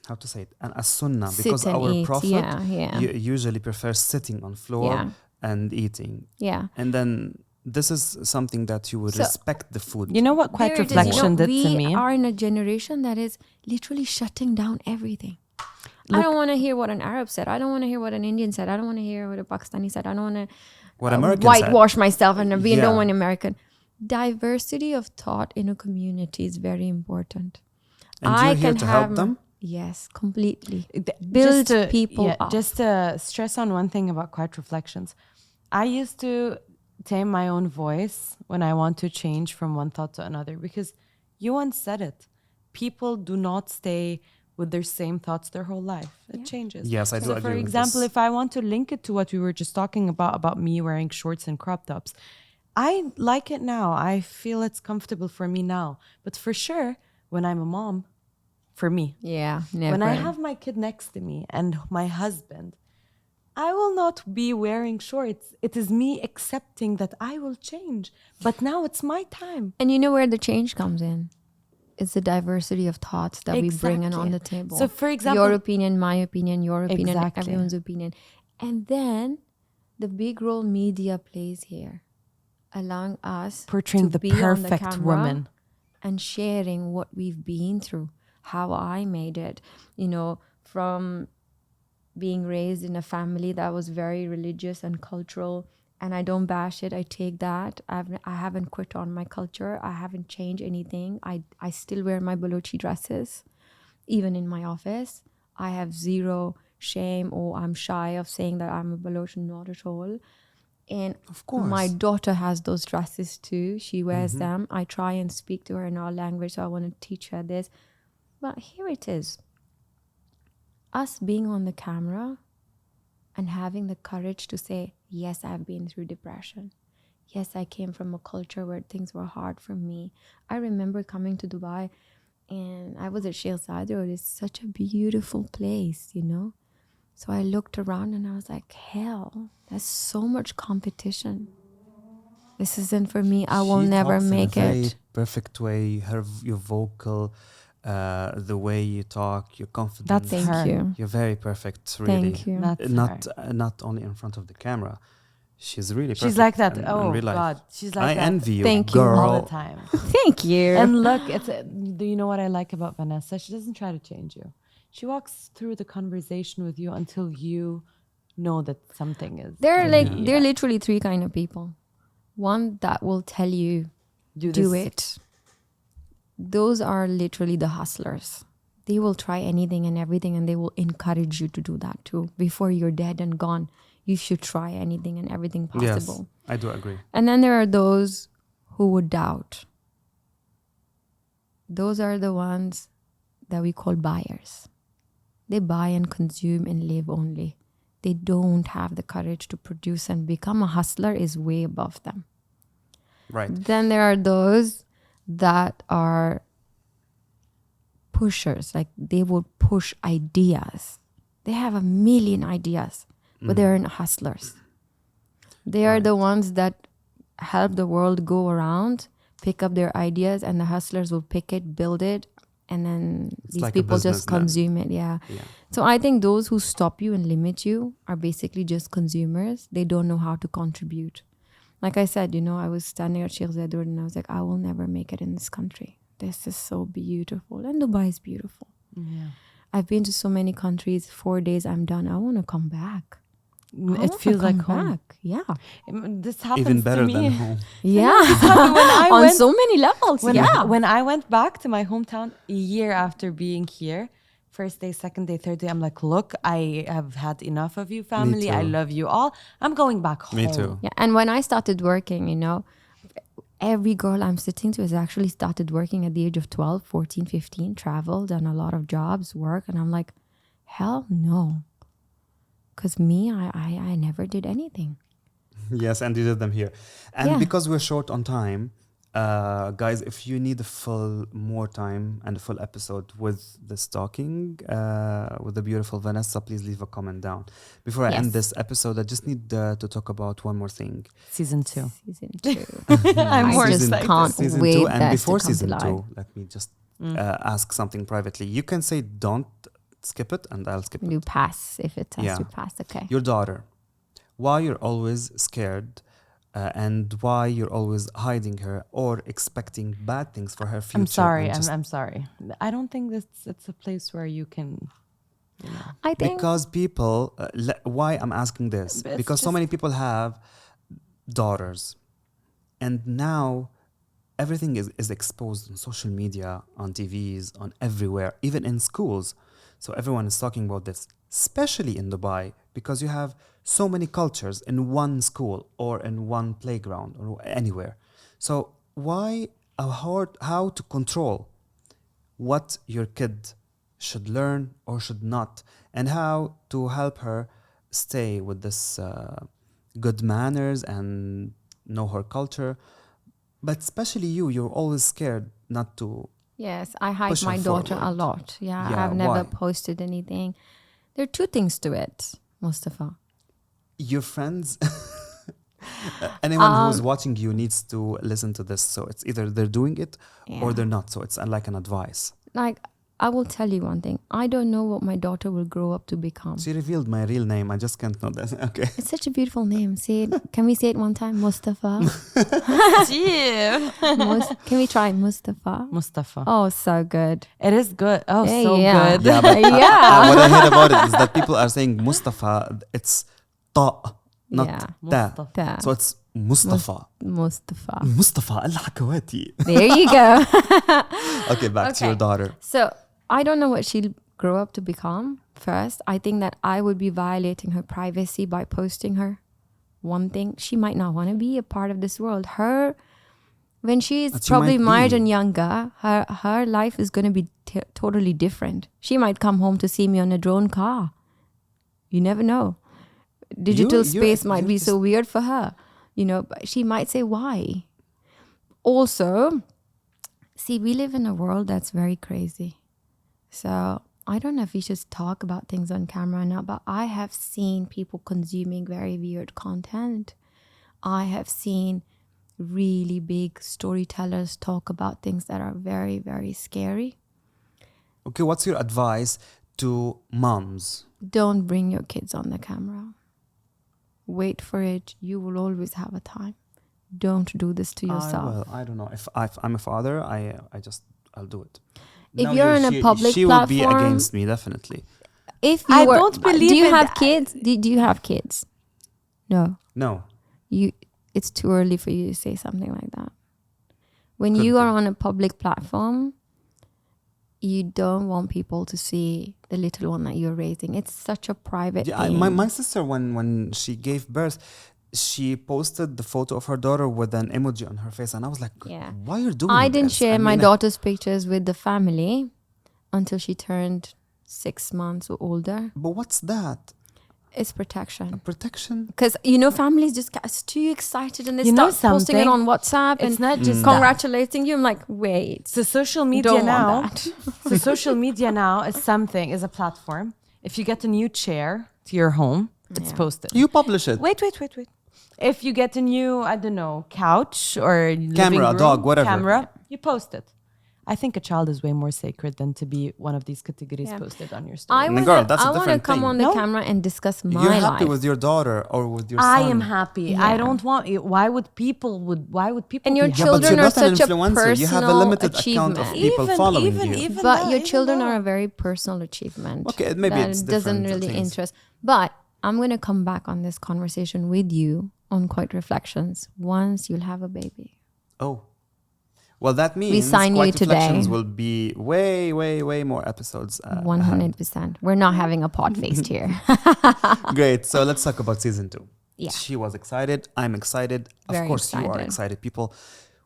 S1: how to say it, an as-sunnah,
S2: Sit
S1: because
S2: and
S1: our
S2: eat.
S1: prophet
S2: Yeah.
S1: usually prefers sitting on floor
S2: Yeah.
S1: and eating.
S2: Yeah.
S1: And then this is something that you would
S2: So-
S1: respect the food.
S3: You know what Quiet
S2: There it is.
S3: Reflection did to me?
S2: We are in a generation that is literally shutting down everything. I don't want to hear what an Arab said. I don't want to hear what an Indian said. I don't want to hear what a Pakistani said. I don't want to
S1: What Americans said.
S2: whitewash myself and be
S1: Yeah.
S2: no one American. Diversity of thought in a community is very important.
S1: And you're here to help them?
S2: Yes, completely.
S3: Build
S2: people up.
S3: Just to stress on one thing about Quiet Reflections. I used to tame my own voice when I want to change from one thought to another, because you once said it. People do not stay with their same thoughts their whole life. It changes.
S1: Yes, I do
S3: So
S1: agree
S3: for
S1: with
S3: example,
S1: this.
S3: if I want to link it to what we were just talking about me wearing shorts and crop tops, I like it now. I feel it's comfortable for me now. But for sure, when I'm a mom, for me,
S2: Yeah, never.
S3: when I have my kid next to me and my husband, I will not be wearing shorts. It is me accepting that I will change. But now it's my time.
S2: And you know where the change comes in? It's the diversity of thoughts that we bring in on
S3: Exactly.
S2: the table.
S3: So, for example-
S2: your opinion, my opinion, your opinion,
S3: Exactly.
S2: everyone's opinion. And then the big role media plays here, allowing us
S3: Portraying
S2: to
S3: the
S2: be on
S3: perfect
S2: camera
S3: woman.
S2: and sharing what we've been through, how I made it, from being raised in a family that was very religious and cultural. And I don't bash it. I take that. I haven't quit on my culture. I haven't changed anything. I still wear my Balochi dresses, even in my office. I have zero shame, or I'm shy of saying that I'm a Baloch, not at all. And
S1: Of course.
S2: my daughter has those dresses too. She wears them. I try and speak to her in our language, so I want to teach her this. But here it is. Us being on the camera and having the courage to say, yes, I've been through depression. Yes, I came from a culture where things were hard for me. I remember coming to Dubai and I was at Sheikh Zayed Road. It's such a beautiful place, So I looked around and I was like, hell, there's so much competition. This isn't for me. I will
S1: She
S2: never
S1: talks in a
S2: make
S1: very
S2: it.
S1: perfect way. Your vocal, the way you talk, your confidence.
S3: That's
S2: Thank
S3: her.
S2: you.
S1: You're very perfect, really.
S2: Thank you.
S3: That's
S1: Not only in front of the camera. She's really perfect.
S3: She's like that.
S1: In
S3: Oh
S1: real life.
S3: God, she's like
S1: I
S3: that
S1: envy you,
S2: Thank you.
S1: girl.
S3: all the time.
S2: Thank you.
S3: And look, do you know what I like about Vanessa? She doesn't try to change you. She walks through the conversation with you until you know that something is.
S2: There are
S3: gonna be,
S2: there are literally three kind of people. One that will tell you do
S3: this.
S2: it. Those are literally the hustlers. They will try anything and everything, and they will encourage you to do that too. Before you're dead and gone, you should try anything and everything possible.
S1: Yes, I do agree.
S2: And then there are those who would doubt. Those are the ones that we call buyers. They buy and consume and live only. They don't have the courage to produce and become a hustler is way above them.
S1: Right.
S2: Then there are those that are pushers, like they will push ideas. They have a million ideas, but they're not hustlers. They are the ones that help the world go around, pick up their ideas, and the hustlers will pick it, build it, and then these
S1: like a
S2: people
S1: business
S2: just
S1: then.
S2: consume it. Yeah. So I think those who stop you and limit you are basically just consumers. They don't know how to contribute. Like I said, I was standing at Sheikh Zayed and I was like, I will never make it in this country. This is so beautiful. And Dubai is beautiful.
S3: Yeah.
S2: I've been to so many countries. 4 days, I'm done. I want to come back. I
S3: It
S2: wanna
S3: feels like
S2: come
S3: home.
S2: back. Yeah.
S3: This happens
S1: Even better
S3: to me.
S1: than home.
S2: Yeah.
S3: when I
S2: On
S3: went,
S2: so many levels. Yeah.
S3: when I went back to my hometown a year after being here, first day, second day, third day, I'm like, look, I have had enough of you, family. I
S1: too.
S3: love you all. I'm going back home.
S1: Me too.
S2: Yeah. And when I started working, every girl I'm sitting to has actually started working at the age of 12, 14, 15, traveled, done a lot of jobs, work. And I'm like, hell no. Because me, I never did anything.
S1: Yes, and you did them here. And
S2: Yeah.
S1: because we're short on time, guys, if you need more time and a full episode with this talking with the beautiful Vanessa, please leave a comment down. Before I end
S2: Yes.
S1: this episode, I just need to talk about one more thing.
S3: Season 2.
S2: Season 2.
S3: I'm
S2: I
S3: more
S2: just
S3: excited.
S2: can't
S1: Season
S2: wait
S1: 2, and
S2: that
S1: before
S2: to come to
S1: season
S2: life.
S1: 2, let me just ask something privately. You can say don't skip it, and I'll skip it.
S2: You pass if it has
S1: Yeah.
S2: to pass. Okay.
S1: Your daughter, why you're always scared and why you're always hiding her or expecting bad things for her future.
S3: I'm sorry.
S1: and just-
S3: I'm sorry. I don't think it's a place where you can.
S2: I think
S1: because people, why I'm asking this?
S3: It's
S1: Because so
S3: just-
S1: many people have daughters, and now everything is exposed on social media, on TVs, on everywhere, even in schools. So everyone is talking about this, especially in Dubai, because you have so many cultures in one school or in one playground or anywhere. So how to control what your kid should learn or should not, and how to help her stay with this good manners and know her culture. But especially you're always scared not to.
S2: yes, I hide
S1: Push her
S2: my daughter a
S1: forward.
S2: lot. Yeah,
S1: Yeah,
S2: I've never
S1: why?
S2: posted anything. There are two things to it, Mustafa.
S1: Your friends, anyone who's watching you needs to listen to this. So it's either they're doing it or
S2: Yeah.
S1: they're not. So it's like an advice.
S2: Like, I will tell you one thing. I don't know what my daughter will grow up to become.
S1: She revealed my real name. I just can't know that. Okay.
S2: It's such a beautiful name. Say it. Can we say it one time? Mustafa. Can we try Mustafa?
S3: Mustafa.
S2: Oh, so good.
S3: It is good. Oh,
S2: Yeah,
S3: so
S2: yeah.
S3: good.
S1: Yeah, but
S2: Yeah.
S1: what I heard about it is that people are saying Mustafa. It's ta, not
S2: Yeah.
S1: ta.
S3: Mustafa.
S2: Ta.
S1: So it's Mustafa.
S2: Mustafa.
S1: Mustafa al-Hakawati.
S2: There you go.
S1: Okay, back to your
S2: Okay.
S1: daughter.
S2: So I don't know what she'll grow up to become. First, I think that I would be violating her privacy by posting her. One thing, she might not want to be a part of this world. When she's
S1: But she
S2: probably
S1: might
S2: married
S1: be.
S2: and younger, her life is going to be totally different. She might come home to see me on a drone car. You never know. Digital space might be so weird for her. But she might say, why? Also, see, we live in a world that's very crazy. So I don't know if we should talk about things on camera or not, but I have seen people consuming very weird content. I have seen really big storytellers talk about things that are very, very scary.
S1: Okay, what's your advice to moms?
S2: Don't bring your kids on the camera. Wait for it. You will always have a time. Don't do this to yourself.
S1: I don't know. If I'm a father, I'll do it.
S2: If
S1: No,
S2: you're on a public
S1: she will be
S2: platform-
S1: against me, definitely.
S2: If you
S3: I
S2: were,
S3: don't believe
S2: do you
S3: in
S2: have
S3: that.
S2: kids? Do you have kids? No.
S1: No.
S2: It's too early for you to say something like that. When
S1: Could
S2: you
S1: be.
S2: are on a public platform, you don't want people to see the little one that you're raising. It's such a private
S1: Yeah,
S2: thing.
S1: my sister, when she gave birth, she posted the photo of her daughter with an emoji on her face, and I was like,
S2: Yeah.
S1: "Why you're doing?"
S2: I didn't
S1: this?
S2: share my
S1: mean,
S2: daughter's pictures with the family until she turned 6 months or older.
S1: But what's that?
S2: It's protection.
S1: Protection?
S2: Because, families just get too excited and they
S3: You know
S2: start posting it
S3: something?
S2: on WhatsApp
S3: It's
S2: and
S3: not just that.
S2: congratulating you. I'm like, wait.
S3: So social media
S2: Don't
S3: now.
S2: want that.
S3: So social media now is a platform. If you get a new chair to your home, it's
S2: Yeah.
S3: posted.
S1: You publish it.
S3: Wait. If you get a new, I don't know, couch or living
S1: Camera,
S3: room,
S1: dog, whatever.
S3: camera, you post it. I think a child is way more sacred than to be one of these categories
S2: Yeah.
S3: posted on your story.
S2: I
S1: mean,
S2: want
S1: girl, that's a
S2: to
S1: different
S2: come
S1: thing.
S2: on the
S3: No.
S2: camera and discuss my
S1: You're happy
S2: life.
S1: with your daughter or with your
S3: I
S1: son.
S3: am happy.
S2: Yeah.
S3: I don't want. Why would people?
S2: And your
S3: be happy?
S1: Yeah, but
S2: children
S1: you're
S2: are
S1: not an
S2: such a
S1: influencer. You have a
S2: personal
S1: limited account of
S2: achievement.
S1: people following you.
S3: Even
S2: But
S3: that,
S2: your
S3: even
S2: children
S3: that.
S2: are a very personal achievement.
S1: Okay, maybe
S2: that
S1: it's
S2: doesn't
S1: different
S2: really
S1: things.
S2: interest. But I'm going to come back on this conversation with you on Quiet Reflectionz once you'll have a baby.
S1: Oh. Well, that means
S2: sign you
S1: Quiet
S2: today.
S1: Reflectionz will be way, way, way more episodes.
S2: 100%. We're not having a pod faced here.
S1: Great. So let's talk about season 2.
S2: Yeah.
S1: She was excited. I'm excited. Of
S2: Very
S1: course, you are
S2: excited.
S1: excited, people.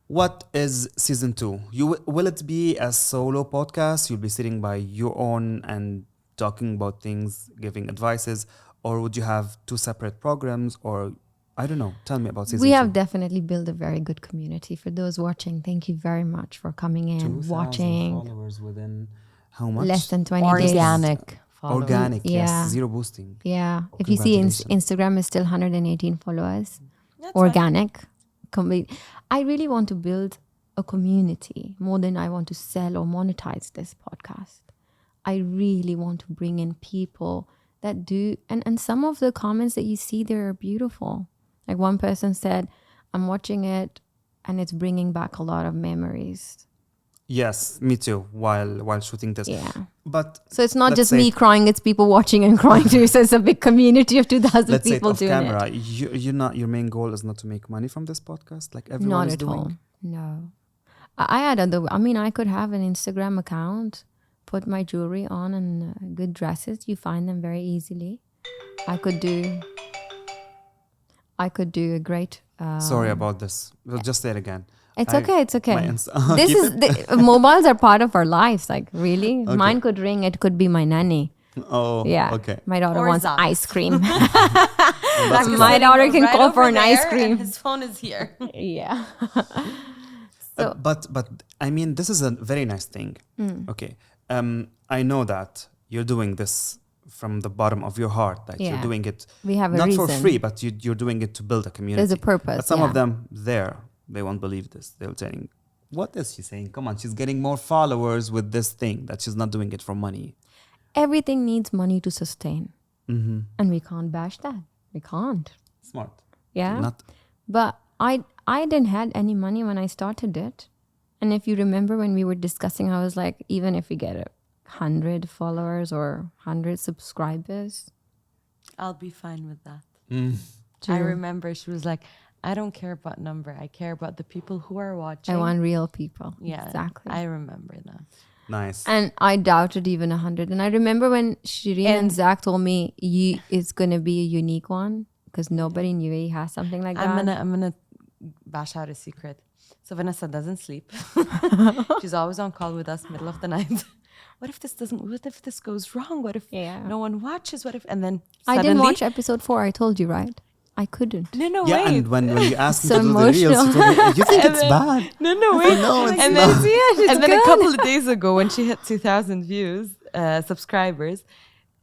S1: What is season 2? Will it be a solo podcast? You'll be sitting by your own and talking about things, giving advices, or would you have 2 separate programs? Or I don't know. Tell me about season 2.
S2: We have definitely built a very good community. For those watching, thank you very much for coming in,
S1: 2,000
S2: watching.
S1: followers within how much?
S2: Less than 20 days.
S3: Organic. followers.
S1: Organic.
S2: Yeah.
S1: Yes. Zero boosting.
S2: Yeah. If you see
S1: Congratulations.
S2: Instagram is still 118 followers.
S3: That's fine.
S2: Organic. Complete. I really want to build a community more than I want to sell or monetize this podcast. I really want to bring in people that do, and some of the comments that you see there are beautiful. Like one person said, I'm watching it and it's bringing back a lot of memories.
S1: Yes, me too. While shooting this.
S2: Yeah.
S1: But
S2: So it's not
S1: let's
S2: just
S1: say
S2: me crying, it's people watching and crying too. So it's a big community of 2,000
S1: let's say it
S2: people
S1: off
S2: doing
S1: camera.
S2: it.
S1: You're not. Your main goal is not to make money from this podcast, like everyone
S2: Not
S1: is
S2: at
S1: doing.
S2: all. No. I had I could have an Instagram account, put my jewelry on and good dresses. You find them very easily. I could do a great.
S1: Sorry about this. We'll just say it again.
S2: It's
S1: I-
S2: okay. It's okay.
S1: my Insta-
S2: This
S1: Keep
S2: is mobiles are part of our lives. Like really,
S1: Okay.
S2: mine could ring. It could be my nanny.
S1: Oh,
S2: Yeah.
S1: Okay.
S2: My daughter
S3: Or
S2: wants
S3: Zach.
S2: ice cream.
S1: That's
S3: He's
S2: My
S3: sitting
S2: daughter can
S3: right
S2: call for
S3: over
S2: an ice
S3: there
S2: cream.
S3: and his phone is here.
S2: Yeah.
S1: But I mean, this is a very nice thing.
S2: Mm.
S1: Okay. I know that you're doing this from the bottom of your heart. That you're
S2: Yeah.
S1: doing it
S2: We have a
S1: not
S2: reason.
S1: for free, but you're doing it to build a community.
S2: There's a purpose.
S1: But some
S2: yeah.
S1: of them they won't believe this. They'll saying, "What is she saying? Come on, she's getting more followers with this thing that she's not doing it for money."
S2: Everything needs money to sustain,
S1: Mm-hmm.
S2: and we can't bash that. We can't.
S1: Smart.
S2: Yeah.
S1: Not.
S2: But I didn't had any money when I started it. And if you remember when we were discussing, I was like, even if we get 100 followers or 100 subscribers,
S3: I'll be fine with that.
S1: Mm.
S3: I
S2: True.
S3: remember she was like, I don't care about number. I care about the people who are watching.
S2: I want real people.
S3: Yeah,
S2: Exactly.
S3: I remember that.
S1: Nice.
S2: And I doubted even 100. And I remember when Shireen and
S3: And-
S2: Zach told me it's going to be a unique one because nobody in UAE has something like that.
S3: I'm gonna bash out a secret. So Vanessa doesn't sleep. She's always on call with us middle of the night. What if this goes wrong? What if
S2: Yeah.
S3: no one watches? What if and then
S2: I didn't
S3: suddenly-
S2: watch episode 4. I told you, right? I couldn't.
S3: No,
S1: Yeah,
S3: wait.
S1: and when you asked me
S2: So
S1: to do the reels,
S2: emotional.
S1: you told me, you think
S3: And
S1: it's
S3: then-
S1: bad?
S3: No, wait.
S1: No, it's
S3: and
S1: not.
S3: then, and then a
S2: good.
S3: couple of days ago, when she hit 2,000 views, subscribers,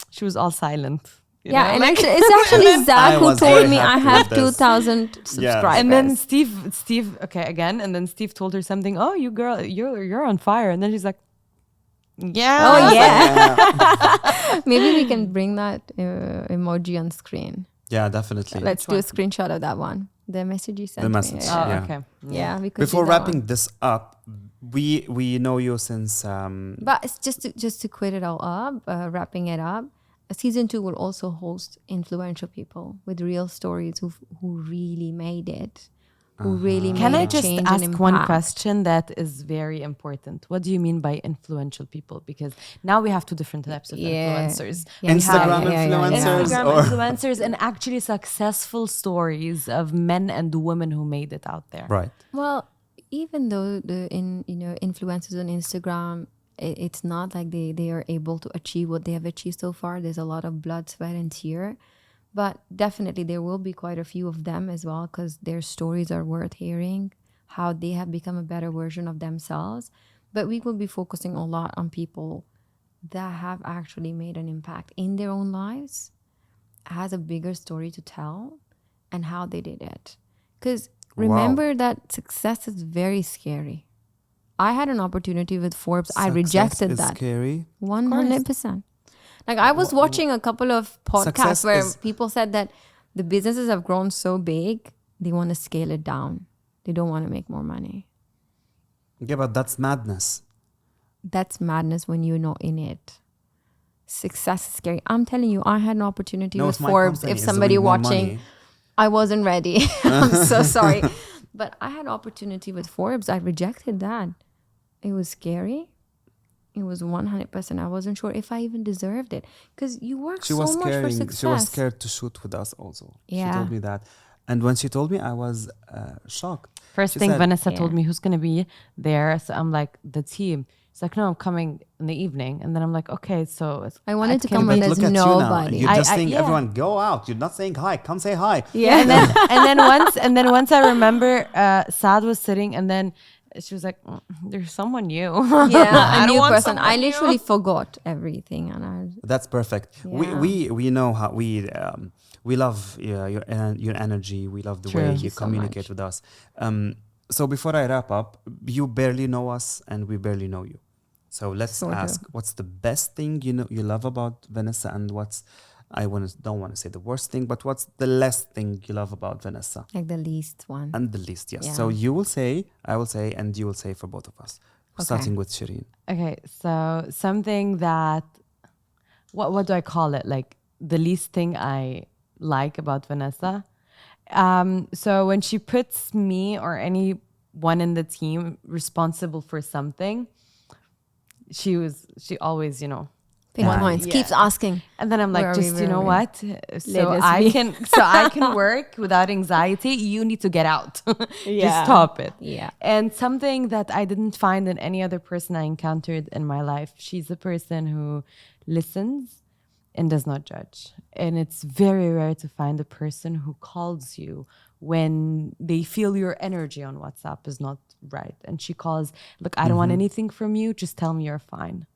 S3: she was all silent. You
S2: Yeah,
S3: know,
S2: and
S3: like-
S2: actually, it's actually Zach
S1: I
S2: who
S1: was
S2: told
S1: very
S2: me I
S1: happy
S2: have
S1: with this.
S2: 2,000 subscribers.
S3: and then Steve, okay, again, and then Steve told her something. Oh, you girl, you're on fire. And then she's like, yeah.
S2: Oh,
S1: I was like,
S2: yeah. Maybe we can bring that emoji on screen.
S1: Yeah, definitely.
S2: Let's do a
S3: one?
S2: screenshot of that one. The message you sent
S1: The
S2: me.
S1: message,
S3: Oh,
S1: yeah.
S3: okay.
S2: Yeah, we could
S1: Before
S2: do that
S1: wrapping
S2: one.
S1: this up, we know you since
S2: But it's just to quit it all up, wrapping it up. Season 2 will also host influential people with real stories who really made it, who really
S3: Can
S2: made
S3: I
S2: a
S3: just
S2: change and
S3: ask one
S2: impact.
S3: question that is very important? What do you mean by influential people? Because now we have two different types of
S2: Yeah.
S3: influencers.
S2: Yeah,
S3: We have
S1: Instagram influencers
S3: Instagram
S1: or
S3: influencers and actually successful stories of men and women who made it out there.
S1: right.
S2: Well, even though influencers on Instagram, it's not like they are able to achieve what they have achieved so far. There's a lot of blood, sweat, and tear. But definitely there will be quite a few of them as well, because their stories are worth hearing, how they have become a better version of themselves. But we will be focusing a lot on people that have actually made an impact in their own lives, has a bigger story to tell, and how they did it. Because remember that success is very scary. I had an opportunity with Forbes. I rejected
S1: Success is
S2: that.
S1: scary.
S2: 100%. Like I was watching a couple of podcasts
S1: Success
S2: where
S1: is-
S2: people said that the businesses have grown so big, they want to scale it down. They don't want to make more money.
S1: Yeah, but that's madness.
S2: That's madness when you're not in it. Success is scary. I'm telling you, I had an opportunity
S1: No,
S2: with
S1: if my
S2: Forbes.
S1: company
S2: If
S1: is
S2: somebody
S1: doing more
S2: watching,
S1: money-
S2: I wasn't ready. I'm so sorry. But I had an opportunity with Forbes. I rejected that. It was scary. It was 100%. I wasn't sure if I even deserved it. Because you work
S1: She
S2: so
S1: was
S2: much for
S1: scaring.
S2: success.
S1: She was scared to shoot with us. Also, she
S2: Yeah.
S1: told me that, and when she told me, I was shocked.
S3: First
S1: She
S3: thing
S1: said-
S3: Vanessa told
S2: Yeah.
S3: me who's going to be there. So I'm like, the team. She's like, no, I'm coming in the evening. And then I'm like, okay, so
S2: I wanted to
S3: can
S2: come
S1: But
S2: when there's
S1: look at
S2: nobody.
S1: you now. You're just
S3: I-
S1: saying
S3: yeah.
S1: everyone go out. You're not saying hi. Come say hi.
S2: Yeah.
S3: and then once I remember Saad was sitting and then she was like, there's someone new.
S2: Yeah,
S3: I
S2: a
S3: don't
S2: new
S3: want
S2: person. I
S3: someone new.
S2: literally forgot everything, and I
S1: That's perfect.
S2: Yeah.
S1: We know how we love your energy. We love the
S3: True.
S1: way
S3: Thank
S1: you
S2: you so
S1: communicate
S2: much.
S1: with us. So before I wrap up, you barely know us and we barely know you. So let's
S2: Sort of.
S1: ask, what's the best thing you love about Vanessa, and what's don't want to say the worst thing, but what's the less thing you love about Vanessa?
S2: like the least one.
S1: And the least, yes.
S2: Yeah.
S1: So you will say, I will say, and you will say for both of us.
S2: Okay.
S1: Starting with Shireen.
S3: Okay, so something that, what do I call it? Like the least thing I like about Vanessa. So when she puts me or anyone in the team responsible for something, she always,
S2: Pinpoints.
S3: Yeah.
S2: Keeps asking.
S3: and then I'm
S2: Where
S3: like,
S2: are we,
S3: just
S2: where
S3: you know
S2: are we?
S3: what? So
S2: us
S3: I
S2: be.
S3: can work without anxiety. You need to get out. Just stop it.
S2: Yeah.
S3: And something that I didn't find in any other person I encountered in my life, she's a person who listens and does not judge. And it's very rare to find a person who calls you when they feel your energy on WhatsApp is not right. And she calls, look, I don't want anything from you. Just tell me you're fine.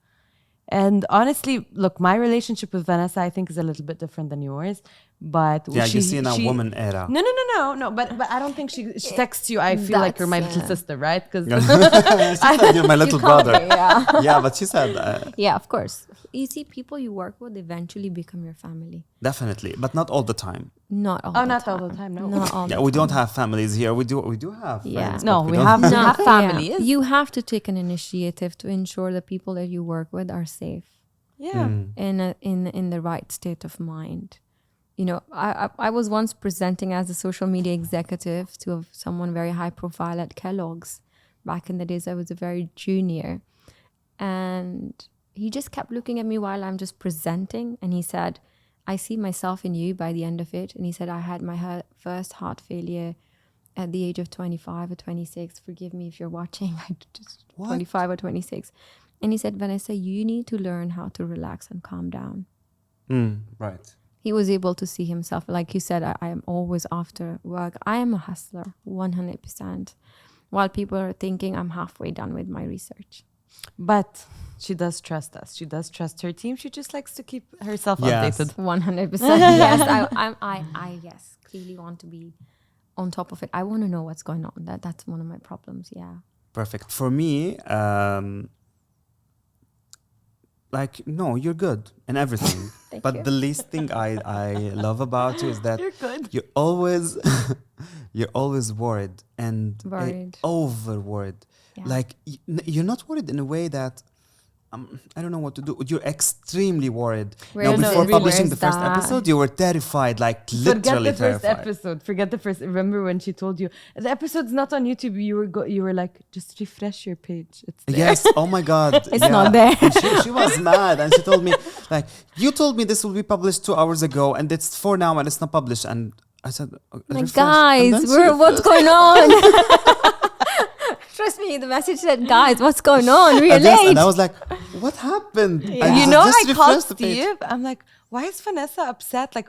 S3: And honestly, look, my relationship with Vanessa, I think, is a little bit different than yours. But
S1: Yeah, you see in a woman era.
S3: No. But I don't think she texts you. I feel like you're my
S2: That's,
S3: little sister, right? Because
S1: She said you're my little brother.
S2: Yeah.
S1: Yeah, but she said
S2: Yeah, of course. You see, people you work with eventually become your family.
S1: definitely, but not all the time.
S2: Not all the
S3: not
S2: time.
S3: all the time. No.
S2: Not all
S1: Yeah,
S2: the
S1: we
S2: time.
S1: don't have families here. We do have
S2: Yeah.
S1: friends.
S3: No,
S1: but
S3: we
S1: don't-
S3: have-
S2: No,
S3: have families.
S2: yeah. You have to take an initiative to ensure the people that you work with are safe
S3: Yeah.
S2: in the right state of mind. You know, I was once presenting as a social media executive to someone very high profile at Kellogg's. Back in the days, I was a very junior. And he just kept looking at me while I'm just presenting. And he said, I see myself in you by the end of it. And he said, I had my first heart failure at the age of 25 or 26. Forgive me if you're watching. I just
S1: What?
S2: 25 or 26. And he said, Vanessa, you need to learn how to relax and calm down.
S1: Right.
S2: He was able to see himself. Like you said, I am always after work. I am a hustler, 100%. While people are thinking I'm halfway done with my research.
S3: But she does trust us. She does trust her team. She just likes to keep herself
S1: Yes.
S3: updated.
S2: 100%. Yes, I yes, clearly want to be on top of it. I want to know what's going on. That's one of my problems. Yeah.
S1: Perfect. For me, like, no, you're good in everything.
S2: Thank
S1: But
S2: you.
S1: the least thing I love about you is that
S3: You're good.
S1: you're always you're always worried and
S2: Worried.
S1: over worried.
S2: Yeah.
S1: Like you're not worried in a way that I don't know what to do. You're extremely worried.
S2: Where
S1: Now,
S2: is
S1: before
S2: it?
S1: publishing
S2: Where's
S1: the first
S2: that?
S1: episode, you were terrified, like literally
S3: Forget the first
S1: terrified.
S3: episode. Forget the first. Remember when she told you the episode's not on YouTube? You were like, just refresh your page. It's there.
S1: Yes. Oh my God.
S2: It's not there.
S1: And she was mad, and she told me, like, you told me this will be published 2 hours ago, and it's 4 now, and it's not published. And I said,
S2: Like,
S1: refresh.
S2: guys,
S1: And then she
S2: what's going on? Trust me, the message said, guys, what's going on? We're
S1: and, yes,
S2: late.
S1: and I was like, what happened?
S2: Yeah.
S1: And
S3: You
S1: she
S3: know,
S1: just
S3: I called
S1: refreshed the page.
S3: Steve. I'm like, why is Vanessa upset? Like,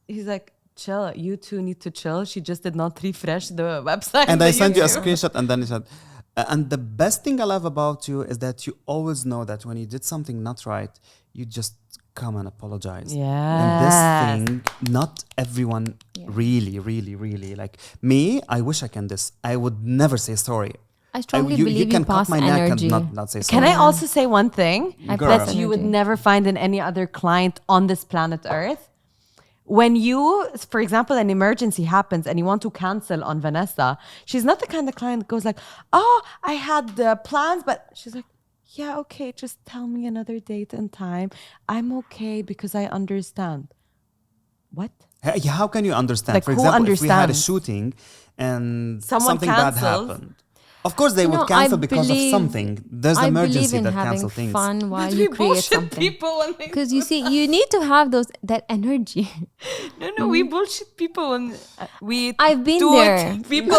S3: he's like, chill. You two need to chill. She just did not refresh the website.
S1: And I
S3: the
S1: sent you a
S3: YouTube.
S1: screenshot, and then he said, and the best thing I love about you is that you always know that when you did something not right, you just come and apologize. And this thing, not everyone really, like me, I wish I can this. I would never say sorry.
S2: I strongly
S1: you
S2: believe you
S1: can cut
S2: pass
S1: my neck
S2: energy.
S1: and not say sorry.
S3: Can I also say one thing
S2: I
S1: Girl.
S3: that
S2: pass
S3: you would
S2: energy.
S3: never find in any other client on this planet Earth? When you, for example, an emergency happens and you want to cancel on Vanessa, she's not the kind of client that goes like, oh, I had the plans, but she's like, yeah, okay, just tell me another date and time. I'm okay because I understand. What?
S1: How can you understand?
S3: Like,
S1: For
S3: who
S1: example, if we had a
S3: understands?
S1: shooting and
S3: Someone
S1: something bad
S3: cancels.
S1: happened, of course they
S2: No,
S1: would
S2: I
S1: cancel because of
S2: believe-
S1: something. There's
S2: I
S1: emergency
S2: believe in
S1: that
S2: having
S1: cancel things.
S2: fun while
S3: But
S2: you
S3: we
S2: create
S3: bullshit
S2: something.
S3: people when they
S2: Because you see, you need to have that energy.
S3: No, we bullshit people when we
S2: I've been
S3: do
S2: there.
S3: it to people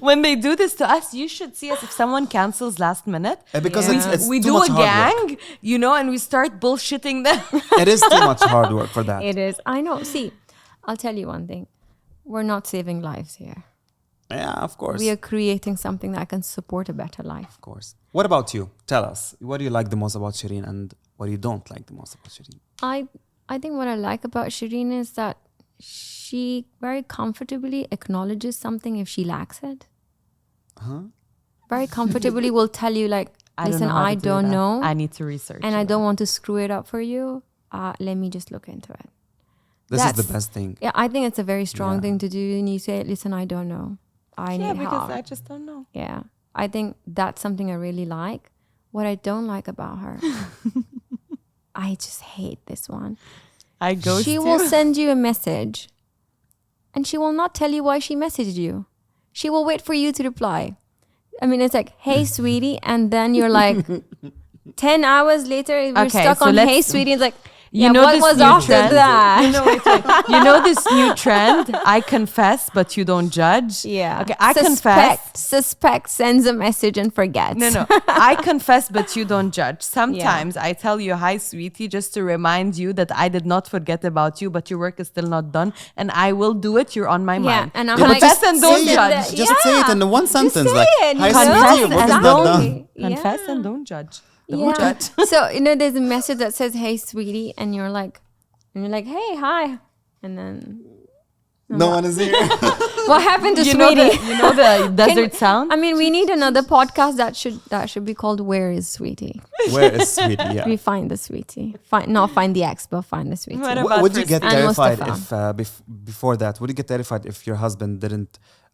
S3: when they do this to us. You should see us if someone cancels last minute.
S1: Because
S2: Yeah.
S1: it's
S3: We
S1: too
S3: do a
S1: much hard work.
S3: gang, you know, and we start bullshitting them.
S1: It is too much hard work for that.
S2: It is. I know. See, I'll tell you one thing. We're not saving lives here.
S1: Yeah, of course.
S2: We are creating something that can support a better life.
S1: Of course. What about you? Tell us. What do you like the most about Shireen and what you don't like the most about Shireen?
S2: I think what I like about Shireen is that she very comfortably acknowledges something if she lacks it. Very comfortably will tell you like, listen, I don't know.
S3: I need to research.
S2: And I don't want to screw it up for you. Let me just look into it.
S1: This is
S2: That's-
S1: the best thing.
S2: Yeah, I think it's a very strong
S1: Yeah.
S2: thing to do. And you say, listen, I don't know. I
S3: Yeah,
S2: need
S3: because
S2: help.
S3: I just don't know.
S2: Yeah. I think that's something I really like. What I don't like about her, I just hate this one.
S3: I go.
S2: She will send you a message and she will not tell you why she messaged you. She will wait for you to reply. I mean, it's like, hey, sweetie. And then you're like, 10 hours later, we're
S3: Okay,
S2: stuck
S3: so
S2: on,
S3: let's-
S2: hey, sweetie. It's like,
S3: You
S2: yeah,
S3: know
S2: what
S3: this
S2: was
S3: new
S2: after
S3: trend?
S2: that?
S3: You know this new trend? I confess, but you don't judge.
S2: Yeah.
S3: Okay, I confess.
S2: Suspect, sends a message and forgets.
S3: No. I confess, but you don't judge. Sometimes I tell you, hi, sweetie, just to remind you that I did not forget about you, but your work is still not done. And I will do it. You're on my
S2: Yeah,
S3: mind.
S2: and I'm
S3: Confess
S2: like,
S3: and don't
S2: say
S3: judge.
S2: that-
S1: Just say it in the one sentence.
S2: say
S1: Like,
S2: it,
S1: hi,
S2: you know?
S1: sweetie, your work is
S3: and
S1: not
S3: don't-
S1: done.
S3: Confess
S2: Yeah.
S3: and don't judge.
S2: Yeah. So, there's a message that says, hey, sweetie. And you're like, hey, hi. And then,
S1: No one is here.
S2: what happened to
S3: You know
S2: sweetie?
S3: the desert sound?
S2: I mean, we need another podcast that should be called "Where is Sweetie?"
S1: Where is Sweetie? Yeah.
S2: We find the sweetie. Not find the ex, but find the sweetie.
S3: What about
S1: Would you
S3: for
S1: get
S2: And
S1: terrified
S2: Mustafa.
S1: if before that? Would you get terrified if your husband didn't?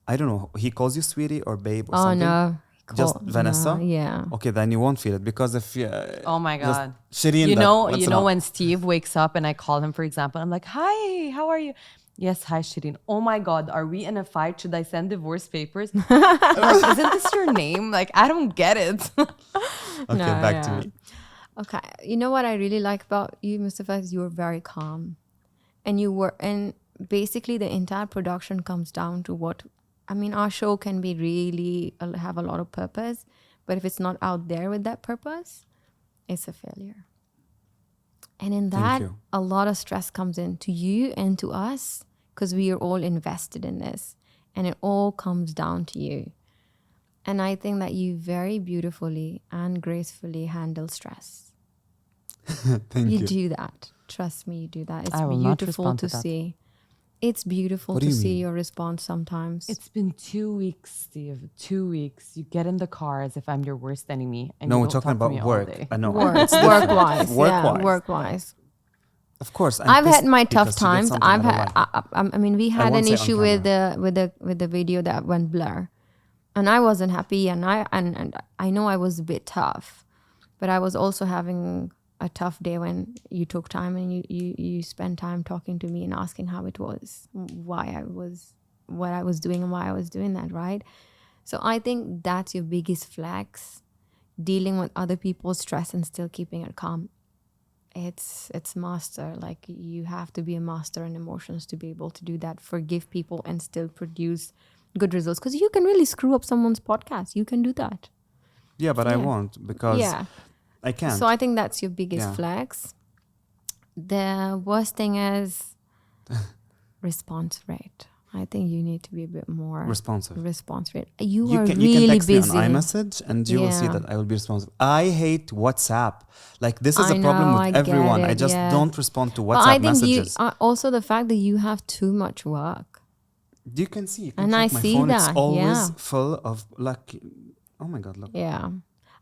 S1: I don't know. He calls you sweetie or babe or
S2: Oh
S1: something.
S2: no,
S1: Just Vanessa?
S2: No, yeah.
S1: Okay, then you won't feel it because if
S3: Oh my
S1: just
S3: God.
S1: Shireen,
S3: You
S1: that
S3: know,
S1: once
S3: you
S1: in
S3: know
S1: a-
S3: when Steve wakes up and I call him, for example, I'm like, hi, how are you? Yes, hi, Shireen. Oh my God, are we in a fight? Should I send divorce papers? I'm like, isn't this your name? Like, I don't get it.
S1: Okay,
S2: No,
S1: back to
S2: yeah.
S1: me.
S2: Okay, you know what I really like about you, Mustafa, is you were very calm, and basically the entire production comes down to what. I mean, our show can be really have a lot of purpose, but if it's not out there with that purpose, it's a failure. And in that,
S1: you.
S2: a lot of stress comes in to you and to us because we are all invested in this, and it all comes down to you. And I think that you very beautifully and gracefully handle stress.
S1: Thank you.
S2: You do that. Trust me, you do that. It's
S3: I will not
S2: beautiful
S3: respond
S2: to
S3: to that.
S2: see. It's beautiful
S1: What do
S2: to
S1: you
S2: see
S1: mean?
S2: your response sometimes.
S3: It's been 2 weeks, Steve. 2 weeks. You get in the car as if I'm your worst enemy, and
S1: No,
S3: you
S1: we're
S3: don't
S1: talking
S3: talk to me
S1: about
S3: all
S1: work.
S3: day.
S1: I know.
S2: work,
S1: It's different.
S2: work-wise.
S1: Work-wise.
S2: Yeah, work-wise.
S1: Of course. I'm
S2: I've had
S1: pissed
S2: my tough
S1: because you did
S2: times.
S1: something
S2: I've
S1: I don't
S2: had.
S1: like.
S2: I mean, we had
S1: won't
S2: an
S1: say on
S2: issue with the video that went blur, and I wasn't happy. And I know I was a bit tough, but I was also having a tough day when you took time and you spent time talking to me and asking how it was, why I was, what I was doing, and why I was doing that. Right. So I think that's your biggest flex, dealing with other people's stress and still keeping it calm. It's master. Like, you have to be a master in emotions to be able to do that, forgive people and still produce good results, because you can really screw up someone's podcast. You can do that.
S1: Yeah, but I
S2: Yeah.
S1: won't because
S2: Yeah.
S1: I can't.
S2: So I think that's your biggest
S1: Yeah.
S2: flex. The worst thing is response rate. I think you need to be a bit more
S1: Responsive.
S2: response rate. You
S1: You
S2: are
S1: can
S2: really
S1: text
S2: busy.
S1: me on iMessage and you will see
S2: Yeah.
S1: that I will be responsive. I hate WhatsApp. Like, this is
S2: I
S1: a problem
S2: know,
S1: with
S2: I get
S1: everyone. I
S2: it,
S1: just
S2: yeah.
S1: don't respond to
S2: But I
S1: WhatsApp
S2: think
S1: messages.
S2: also the fact that you have too much work.
S1: You can see. You can
S2: And
S1: check
S2: I
S1: my
S2: see
S1: phone. It's
S2: that,
S1: always
S2: yeah.
S1: full of like. Oh my god! Look.
S2: Yeah.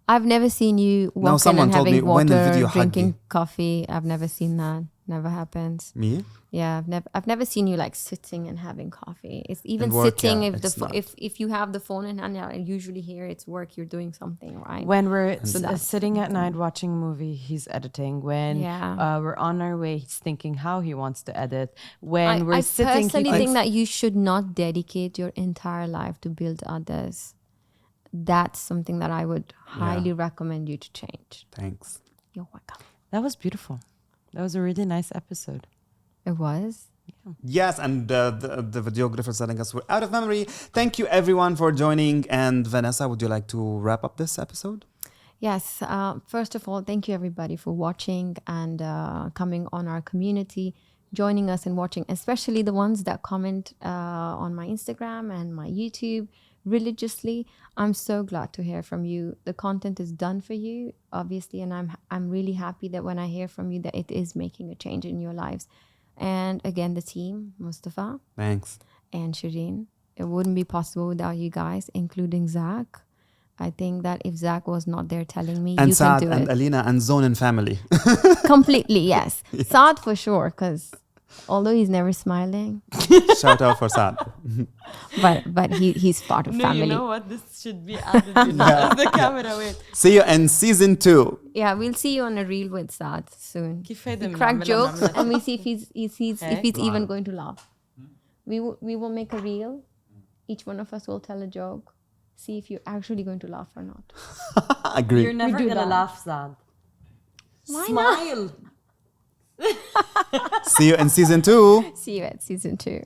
S2: I've never seen you
S1: Now
S2: walking
S1: someone
S2: and
S1: told me
S2: having
S1: when the
S2: water,
S1: video
S2: drinking
S1: حقي.
S2: coffee. I've never seen that. Never happens.
S1: Me?
S2: Yeah, I've never seen you like sitting and having coffee. It's even
S1: And work,
S2: sitting
S1: yeah,
S2: if
S1: it's not.
S2: if you have the phone in hand. I usually hear it's work. You're doing something, right?
S3: When we're
S2: that's
S3: sitting at night watching a movie, he's editing. When
S2: Yeah.
S3: we're on our way, he's thinking how he wants to edit. When
S2: I
S3: we're sitting, he
S2: personally
S3: thinks,
S2: think that you should not dedicate your entire life to build others. That's something that I would highly recommend you to change.
S1: Thanks.
S2: You're welcome.
S3: that was beautiful. That was a really nice episode.
S2: It was.
S1: Yes, and the videographer is telling us we're out of memory. Thank you everyone for joining. And Vanessa, would you like to wrap up this episode?
S2: Yes. First of all, thank you everybody for watching and coming on our community, joining us and watching, especially the ones that comment on my Instagram and my YouTube religiously. I'm so glad to hear from you. The content is done for you, obviously, and I'm really happy that when I hear from you that it is making a change in your lives. And again, the team, Mustafa
S1: Thanks.
S2: and Shireen, it wouldn't be possible without you guys, including Zach. I think that if Zach was not there telling me,
S1: And
S2: you
S1: Saad
S2: can do
S1: and
S2: it.
S1: Alina and Zone and family.
S2: Completely, yes. Saad for sure, because although he's never smiling,
S1: Shout out for Saad.
S2: but he's part of family.
S3: what? This should be added as the camera. Wait.
S1: See you in season 2.
S2: Yeah, we'll see you on a reel with Saad soon.
S3: كيف هيدا
S2: We crack
S3: بنعملها
S2: jokes
S3: بنعملها.
S2: and we see if he's
S1: Wow.
S2: even going to laugh. We will make a reel. Each one of us will tell a joke. See if you're actually going to laugh or not.
S1: Agree.
S3: You're never
S2: do
S3: gonna
S2: that.
S3: laugh, Zad.
S2: Why
S3: Smile.
S1: See you in season 2.
S2: See you at season 2.